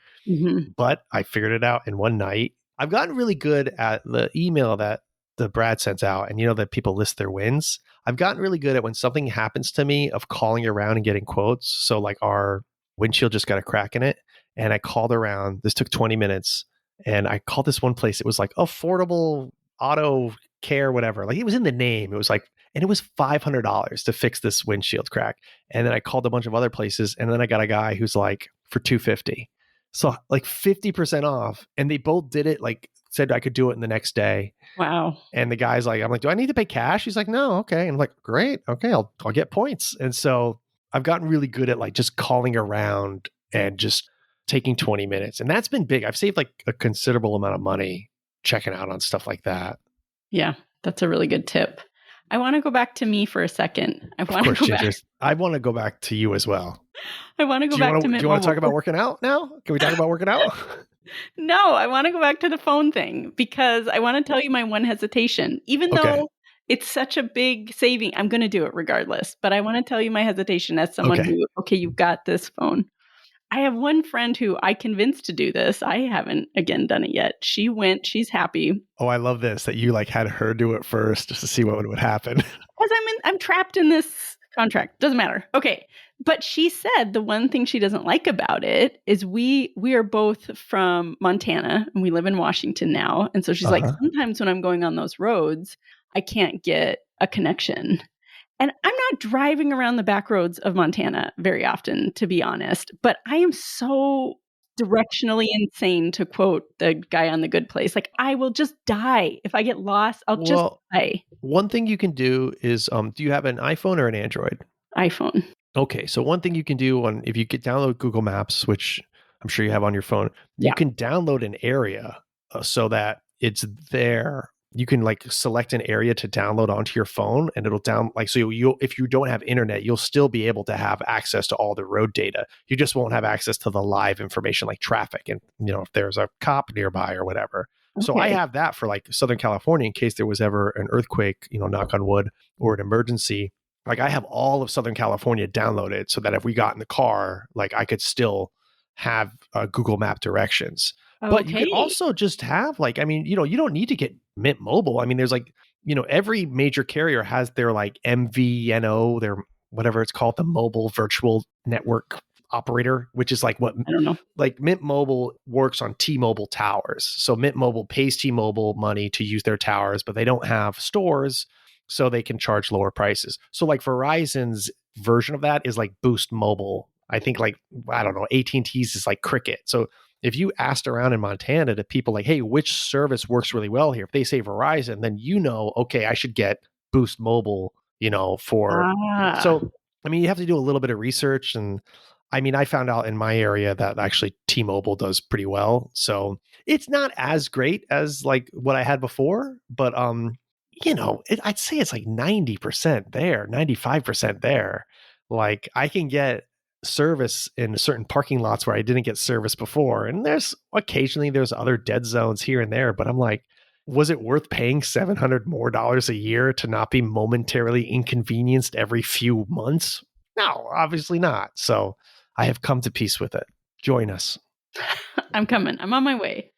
but I figured it out in one night. I've gotten really good at the email that the Brad sends out, and you know that people list their wins. I've gotten really good at when something happens to me of calling around and getting quotes. So like our windshield just got a crack in it, and I called around. This took 20 minutes, and I called this one place. It was like Affordable Auto Care, whatever. Like it was in the name. It was like, and it was $500 to fix this windshield crack. And then I called a bunch of other places, and then I got a guy who's like for $250. So like 50% off. And they both did it, like said I could do it in the next day. Wow. And the guy's like, I'm like, do I need to pay cash? He's like, no, okay. And I'm like, great. Okay, I'll get points. And so I've gotten really good at like just calling around and just taking 20 minutes. And that's been big. I've saved like a considerable amount of money checking out on stuff like that. Yeah, that's a really good tip. I want to go back to me for a second. I want to go back to you as well. I want to go back to Mint Mobile. Do you want to talk about working out now? Can we talk about working out? No, I want to go back to the phone thing because I want to tell you my one hesitation. Even though it's such a big saving, I'm going to do it regardless. But I want to tell you my hesitation as someone who, you've got this phone. I have one friend who I convinced to do this. I haven't, again, done it yet. She went. She's happy. Oh, I love this, that you like had her do it first just to see what would happen. Because I'm trapped in this contract. Doesn't matter. Okay. But she said the one thing she doesn't like about it is we are both from Montana and we live in Washington now. And so she's like, sometimes when I'm going on those roads, I can't get a connection. And I'm not driving around the back roads of Montana very often, to be honest, but I am so directionally insane, to quote the guy on The Good Place. Like, I will just die. If I get lost, I'll just die. One thing you can do is, do you have an iPhone or an Android? iPhone. Okay, so one thing you can do if you download Google Maps, which I'm sure you have on your phone, you can download an area so that it's there. You can like select an area to download onto your phone, and it'll so if you don't have internet, you'll still be able to have access to all the road data. You just won't have access to the live information like traffic and if there's a cop nearby or whatever. Okay. So I have that for like Southern California in case there was ever an earthquake, knock on wood, or an emergency. Like I have all of Southern California downloaded so that if we got in the car, like I could still have Google Map directions. But you can also just have you don't need to get Mint Mobile. I mean, there's like every major carrier has their like MVNO, their whatever it's called, the mobile virtual network operator, which is like what I don't know. like Mint Mobile works on T-Mobile towers. So Mint Mobile pays T-Mobile money to use their towers, but they don't have stores, so they can charge lower prices. So like Verizon's version of that is like Boost Mobile. I think like, I don't know, AT&T's is like Cricket. So if you asked around in Montana to people like, hey, which service works really well here? If they say Verizon, then okay, I should get Boost Mobile, for. Ah, So, I mean, you have to do a little bit of research. And I mean, I found out in my area that actually T-Mobile does pretty well. So it's not as great as like what I had before, but I'd say it's like 90% there, 95% there. Like I can get service in certain parking lots where I didn't get service before. And there's other dead zones here and there, but I'm like, was it worth paying $700 more a year to not be momentarily inconvenienced every few months? No, obviously not. So I have come to peace with it. Join us. I'm coming. I'm on my way.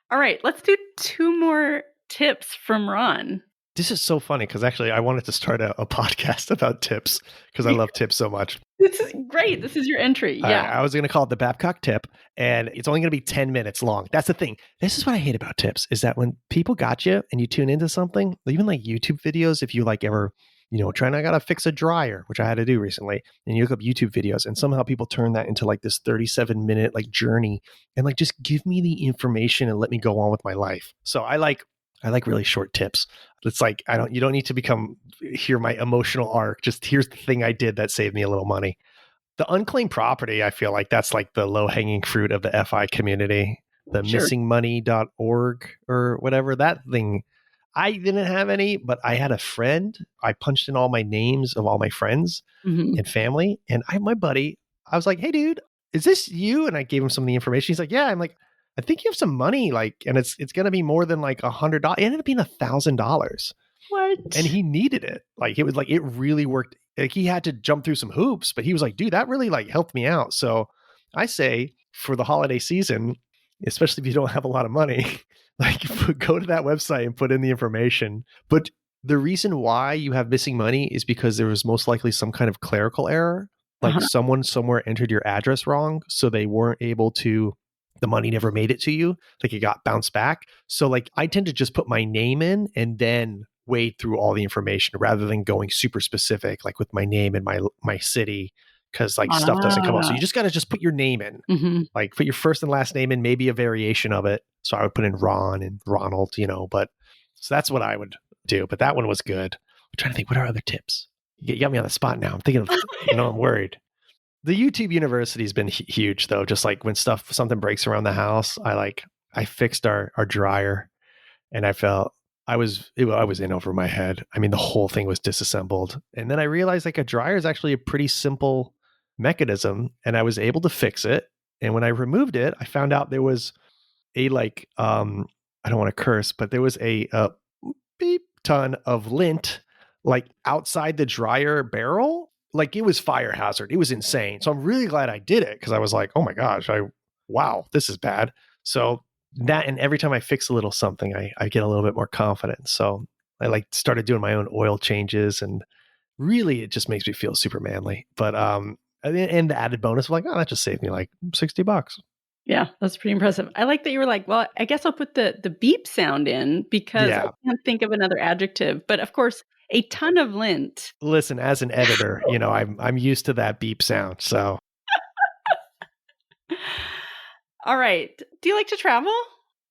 All right, let's do 2 more tips from Ron. This is so funny because actually I wanted to start a podcast about tips because I love tips so much. This is great. This is your entry. Yeah. I was going to call it the Babcock tip, and it's only going to be 10 minutes long. That's the thing. This is what I hate about tips, is that when people got you and you tune into something, even like YouTube videos, if you like ever, I got to fix a dryer, which I had to do recently, and you look up YouTube videos and somehow people turn that into like this 37-minute like journey and like, just give me the information and let me go on with my life. So I like really short tips. It's like, you don't need to hear my emotional arc. Just here's the thing I did that saved me a little money. The unclaimed property, I feel like that's like the low hanging fruit of the FI community, the Sure. missingmoney.org or whatever, that thing. I didn't have any, but I had a friend. I punched in all my names of all my friends and family. And my buddy, I was like, hey dude, is this you? And I gave him some of the information. He's like, yeah. I'm like, I think you have some money, like, and it's going to be more than like $100. It ended up being $1,000. What? And he needed it. Like, it was like, it really worked. Like, he had to jump through some hoops, but he was like, dude, that really like helped me out. So I say for the holiday season, especially if you don't have a lot of money, like go to that website and put in the information. But the reason why you have missing money is because there was most likely some kind of clerical error. Like someone somewhere entered your address wrong. So they weren't able to, the money never made it to you. Like it got bounced back. So like I tend to just put my name in and then wade through all the information rather than going super specific, like with my name and my city, because like stuff doesn't come up. So you just got to just put your name in, like put your first and last name in, maybe a variation of it. So I would put in Ron and Ronald, but so that's what I would do. But that one was good. I'm trying to think, what are other tips? You got me on the spot now. I'm thinking of, I'm worried. The YouTube University has been huge though. Just like when something breaks around the house, I fixed our dryer, and I felt I was in over my head. I mean, the whole thing was disassembled, and then I realized like a dryer is actually a pretty simple mechanism, and I was able to fix it. And when I removed it, I found out there was a I don't want to curse, but there was a beep ton of lint like outside the dryer barrel. Like it was fire hazard. It was insane. So I'm really glad I did it because I was like, oh my gosh, wow, this is bad. So that, and every time I fix a little something, I get a little bit more confident. So I like started doing my own oil changes, and really it just makes me feel super manly. But and the added bonus of like, oh, that just saved me like $60. Yeah, that's pretty impressive. I like that you were like, well, I guess I'll put the beep sound in because I can't think of another adjective. But of course, a ton of lint. Listen, as an editor, I'm used to that beep sound. So, all right. Do you like to travel?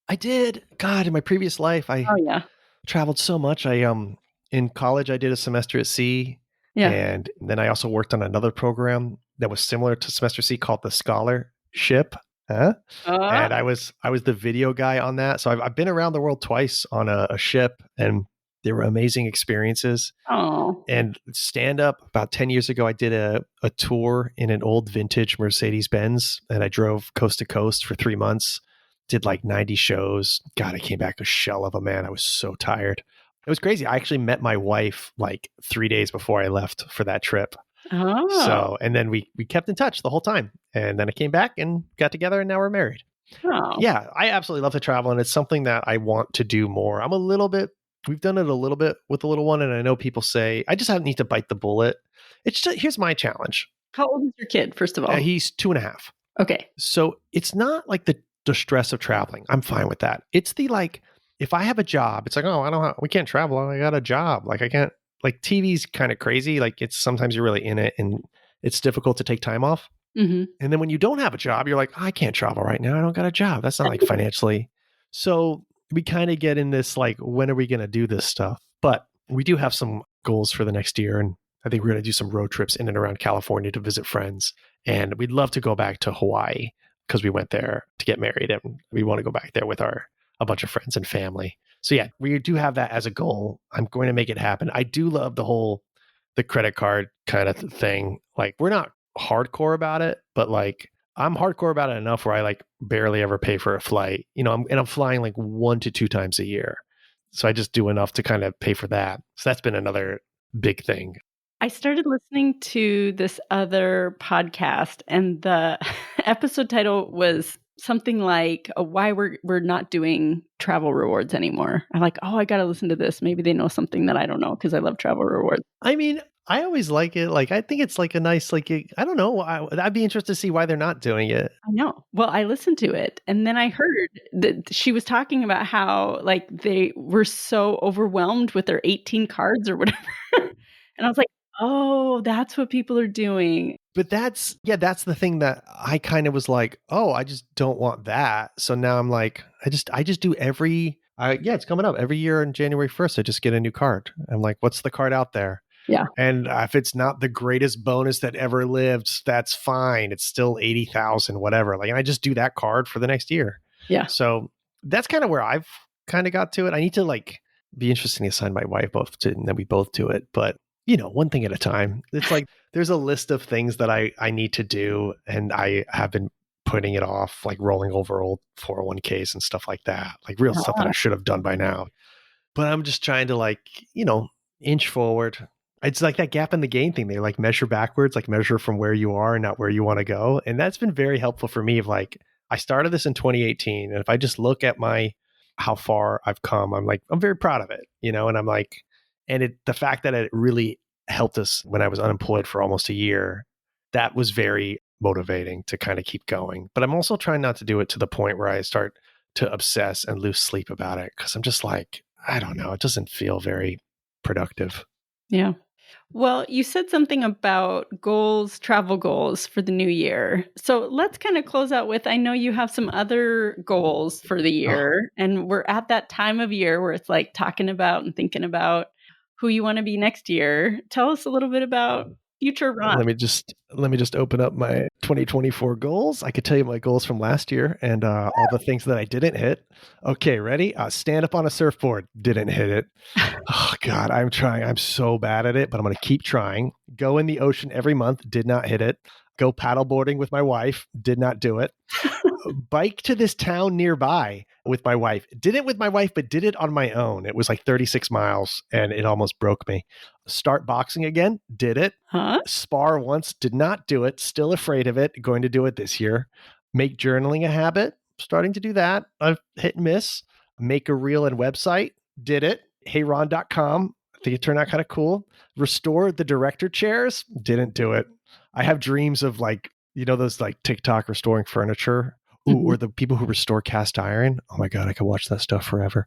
I did. God, in my previous life, I traveled so much. In college, I did a semester at sea. Yeah. And then I also worked on another program that was similar to semester C called the Scholarship. And I was the video guy on that. So I've been around the world twice on a ship, and they were amazing experiences. Oh. And stand up, about 10 years ago, I did a tour in an old vintage Mercedes-Benz, and I drove coast to coast for 3 months, did like 90 shows. God, I came back a shell of a man. I was so tired. It was crazy. I actually met my wife like 3 days before I left for that trip. Oh. So, and then we kept in touch the whole time. And then I came back and got together, and now we're married. Oh. Yeah, I absolutely love to travel, and it's something that I want to do more. I'm a little bit We've done it a little bit with the little one, and I know people say, I just need to bite the bullet. It's just, here's my challenge. How old is your kid, first of all? He's 2.5. Okay. So it's not like the stress of traveling. I'm fine with that. It's the like, if I have a job, it's like, oh, we can't travel. I got a job. Like I can't, like TV's kind of crazy. Like it's sometimes you're really in it and it's difficult to take time off. Mm-hmm. And then when you don't have a job, you're like, I can't travel right now. I don't got a job. That's not like financially. So we kind of get in this like, when are we going to do this stuff? But we do have some goals for the next year. And I think we're going to do some road trips in and around California to visit friends. And we'd love to go back to Hawaii because we went there to get married and we want to go back there with a bunch of friends and family. So yeah, we do have that as a goal. I'm going to make it happen. I do love the credit card kind of thing. Like we're not hardcore about it, but like I'm hardcore about it enough where I like barely ever pay for a flight, I'm flying like 1 to 2 times a year. So I just do enough to kind of pay for that. So that's been another big thing. I started listening to this other podcast, and the episode title was something like why we're not doing travel rewards anymore. I'm like, oh, I got to listen to this. Maybe they know something that I don't know because I love travel rewards. I mean, I always like it. Like, I think it's like a nice, like, I don't know. I'd be interested to see why they're not doing it. I know. Well, I listened to it and then I heard that she was talking about how like they were so overwhelmed with their 18 cards or whatever. And I was like, oh, that's what people are doing. But that's the thing that I kind of was like, oh, I just don't want that. So now I'm like, I just do it's coming up every year on January 1st. I just get a new card. I'm like, what's the card out there? Yeah. And if it's not the greatest bonus that ever lived, that's fine. It's still 80,000, whatever. Like, and I just do that card for the next year. Yeah. So that's kind of where I've kind of got to it. I need to like be interesting to assign my wife both to, and then we both do it. But one thing at a time. It's like there's a list of things that I need to do, and I have been putting it off, like rolling over old 401ks and stuff like that, like real stuff that I should have done by now. But I'm just trying to like, inch forward. It's like that gap in the gain thing. They like measure backwards, like measure from where you are and not where you want to go. And that's been very helpful for me of like, I started this in 2018. And if I just look at how far I've come, I'm very proud of it, and I'm like, and the fact that it really helped us when I was unemployed for almost a year, that was very motivating to kind of keep going. But I'm also trying not to do it to the point where I start to obsess and lose sleep about it. Cause I'm just like, I don't know. It doesn't feel very productive. Yeah. Well, you said something about goals, travel goals for the new year. So let's kind of close out with, I know you have some other goals for the year, and we're at that time of year where it's like talking about and thinking about who you want to be next year. Tell us a little bit about future Ron. Let me just open up my 2024 goals. I could tell you my goals from last year and all the things that I didn't hit. Okay, ready? Stand up on a surfboard. Didn't hit it. Oh God, I'm trying. I'm so bad at it, but I'm going to keep trying. Go in the ocean every month. Did not hit it. Go paddleboarding with my wife. Did not do it. Bike to this town nearby with my wife. Did it with my wife, but did it on my own. It was like 36 miles and it almost broke me. Start boxing again. Did it. Spar once. Did not do it. Still afraid of it. Going to do it this year. Make journaling a habit. Starting to do that. I've hit and miss. Make a reel and website. Did it. HeyRon.com. I think it turned out kind of cool. Restore the director chairs. Didn't do it. I have dreams of like, those like TikTok restoring furniture. Or the people who restore cast iron. Oh my God, I could watch that stuff forever.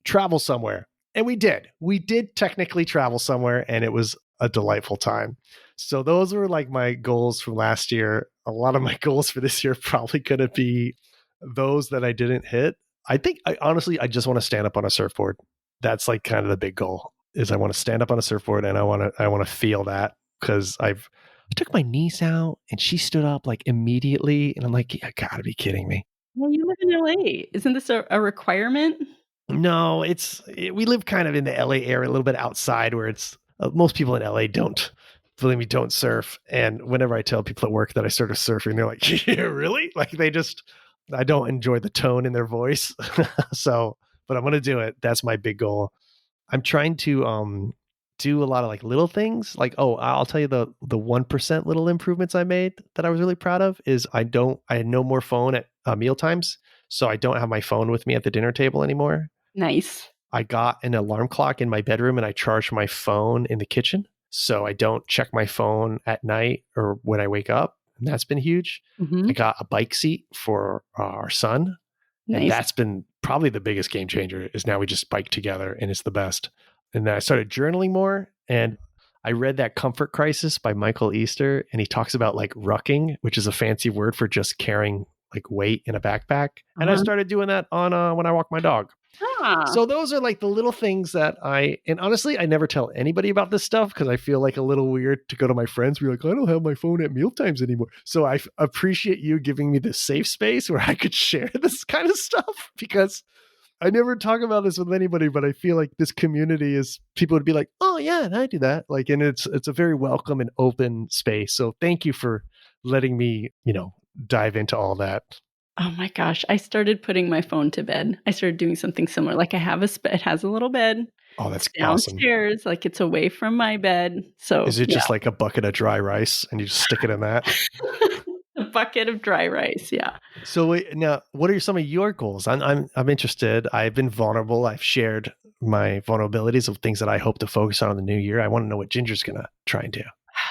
Travel somewhere. And we did. We did technically travel somewhere, and it was a delightful time. So those were like my goals from last year. A lot of my goals for this year probably going to be those that I didn't hit. I think honestly, I just want to stand up on a surfboard. That's like kind of the big goal is I want to stand up on a surfboard and I want to feel that because I took my niece out and she stood up like immediately. And I'm like, you gotta be kidding me. Well, you live in LA. Isn't this a requirement? No, we live kind of in the LA area, a little bit outside where it's most people in LA don't surf. And whenever I tell people at work that I started surfing, they're like, yeah, really? Like I don't enjoy the tone in their voice. But I'm going to do it. That's my big goal. I'm trying to, do a lot of like little things like, I'll tell you the 1% little improvements I made that I was really proud of is I had no more phone at meal times. So I don't have my phone with me at the dinner table anymore. Nice. I got an alarm clock in my bedroom and I charge my phone in the kitchen. So I don't check my phone at night or when I wake up. And that's been huge. Mm-hmm. I got a bike seat for our son. And Nice. that's been probably the biggest game changer is now we just bike together and it's the best. And then I started journaling more and I read that Comfort Crisis by Michael Easter. And he talks about like rucking, which is a fancy word for just carrying like weight in a backpack. And I started doing that on when I walk my dog. So those are like the little things that and honestly, I never tell anybody about this stuff because I feel like a little weird to go to my friends. Be like, I don't have my phone at mealtimes anymore. So I appreciate you giving me this safe space where I could share this kind of stuff because I never talk about this with anybody, but I feel like this community is people would be like, oh yeah, I do that. Like, and it's a very welcome and open space. So thank you for letting me, dive into all that. Oh my gosh. I started putting my phone to bed. I started doing something similar. Like I have it has a little bed. Oh, that's downstairs. awesome. Like it's away from my bed. So is it just like a bucket of dry rice and you just stick it in that? A bucket of dry rice. Yeah. So now what are some of your goals? I'm interested. I've been vulnerable. I've shared my vulnerabilities of things that I hope to focus on in the new year. I want to know what Ginger's going to try and do.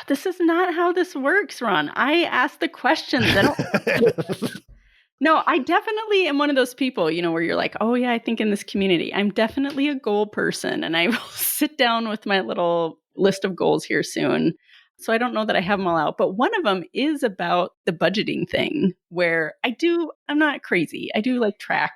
This is not how this works, Ron. I ask the questions. No, I definitely am one of those people, where you're like, oh yeah, I think in this community, I'm definitely a goal person. And I will sit down with my little list of goals here soon. So I don't know that I have them all out, but one of them is about the budgeting thing where I'm not crazy. I do like track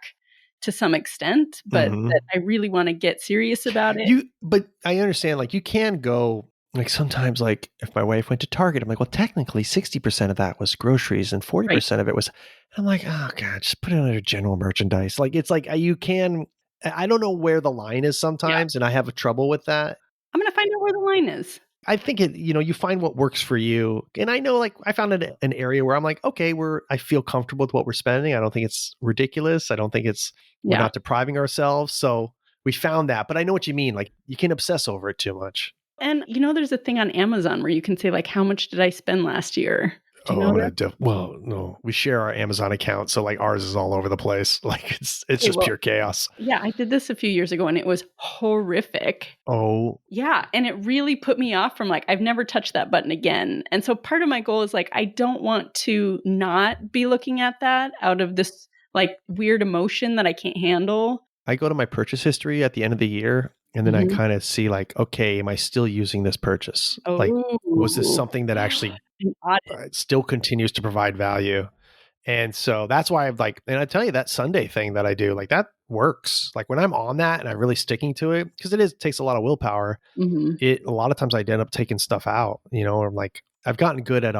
to some extent, but that I really want to get serious about it. But I understand, like you can go, like sometimes like if my wife went to Target, I'm like, well, technically 60% of that was groceries and 40% of it was, I'm like, oh God, just put it under general merchandise. Like, it's like I don't know where the line is sometimes and I have trouble with that. I'm going to find out where the line is. I think you find what works for you. And I know like I found an area where I'm like, okay, I feel comfortable with what we're spending. I don't think it's ridiculous. I don't think we're not depriving ourselves. So we found that, but I know what you mean. Like you can obsess over it too much. And there's a thing on Amazon where you can say like, how much did I spend last year? Well, no, we share our Amazon account. So like ours is all over the place. Like it's just pure chaos. Yeah. I did this a few years ago and it was horrific. Oh. Yeah. And it really put me off from like, I've never touched that button again. And so part of my goal is like, I don't want to not be looking at that out of this like weird emotion that I can't handle. I go to my purchase history at the end of the year. And then I kind of see like, okay, am I still using this purchase? Oh. Like, was this something that actually still continues to provide value? And so that's why and I tell you that Sunday thing that I do, like that works. Like when I'm on that and I'm really sticking to it, because it takes a lot of willpower. A lot of times I end up taking stuff out, or like I've gotten good at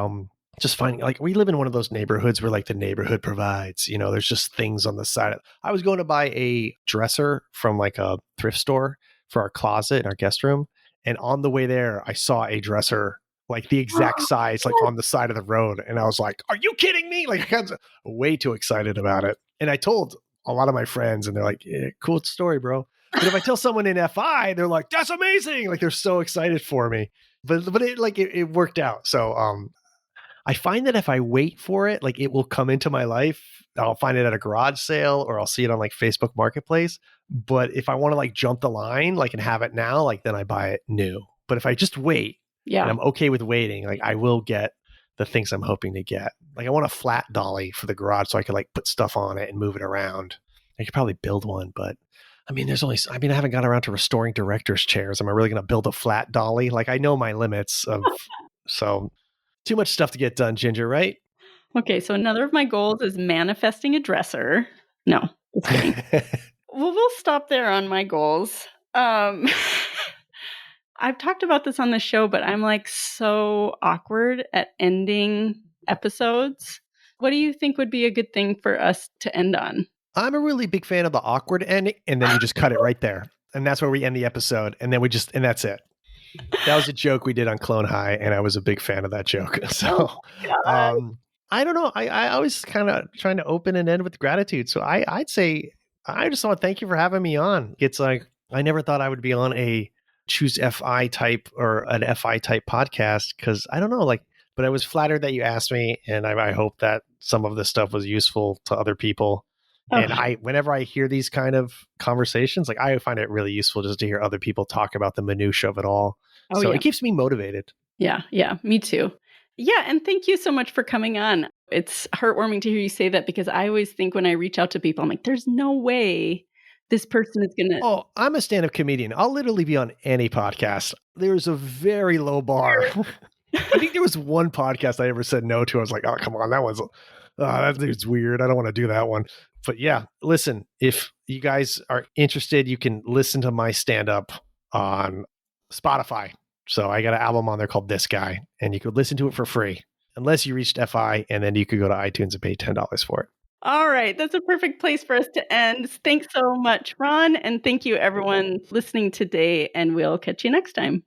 just finding, like we live in one of those neighborhoods where like the neighborhood provides, there's just things on the side. I was going to buy a dresser from like a thrift store for our closet in our guest room. And on the way there, I saw a dresser, like the exact size, like on the side of the road. And I was like, are you kidding me? Like I got way too excited about it. And I told a lot of my friends and they're like, cool story, bro. But if I tell someone in FI, they're like, that's amazing. Like they're so excited for me. But it worked out. So I find that if I wait for it, like it will come into my life. I'll find it at a garage sale or I'll see it on like Facebook Marketplace. But if I want to like jump the line, like and have it now, like then I buy it new. But if I just wait and I'm okay with waiting, like I will get the things I'm hoping to get. Like I want a flat dolly for the garage so I could like put stuff on it and move it around. I could probably build one, but I haven't got around to restoring director's chairs. Am I really going to build a flat dolly? Like I know my limits so too much stuff to get done, Ginger, right? Okay, so another of my goals is manifesting a dresser. No, just kidding. Well, we'll stop there on my goals. I've talked about this on the show, but I'm like so awkward at ending episodes. What do you think would be a good thing for us to end on? I'm a really big fan of the awkward ending, and then you just cut it right there. And that's where we end the episode. And then and that's it. That was a joke we did on Clone High, and I was a big fan of that joke. So, I don't know. I always kind of trying to open and end with gratitude. So I'd say, I just want to thank you for having me on. It's like, I never thought I would be on a choose FI type or an FI type podcast because I don't know, like, but I was flattered that you asked me. And I hope that some of this stuff was useful to other people. And Oh, whenever I hear these kind of conversations, like I find it really useful just to hear other people talk about the minutia of it all. oh So yeah. it keeps me motivated. Yeah, yeah, me too. Yeah, and thank you so much for coming on. It's heartwarming to hear you say that because I always think when I reach out to people, I'm like, there's no way this person is going to. Oh, I'm a stand-up comedian. I'll literally be on any podcast. There's a very low bar. I think there was one podcast I ever said no to. I was like, oh, come on, that dude's weird. I don't want to do that one. But yeah, listen, if you guys are interested, you can listen to my stand-up on Spotify. So I got an album on there called This Guy, and you could listen to it for free, unless you reached FI, and then you could go to iTunes and pay $10 for it. All right, that's a perfect place for us to end. Thanks so much, Ron, and thank you everyone listening today, and we'll catch you next time.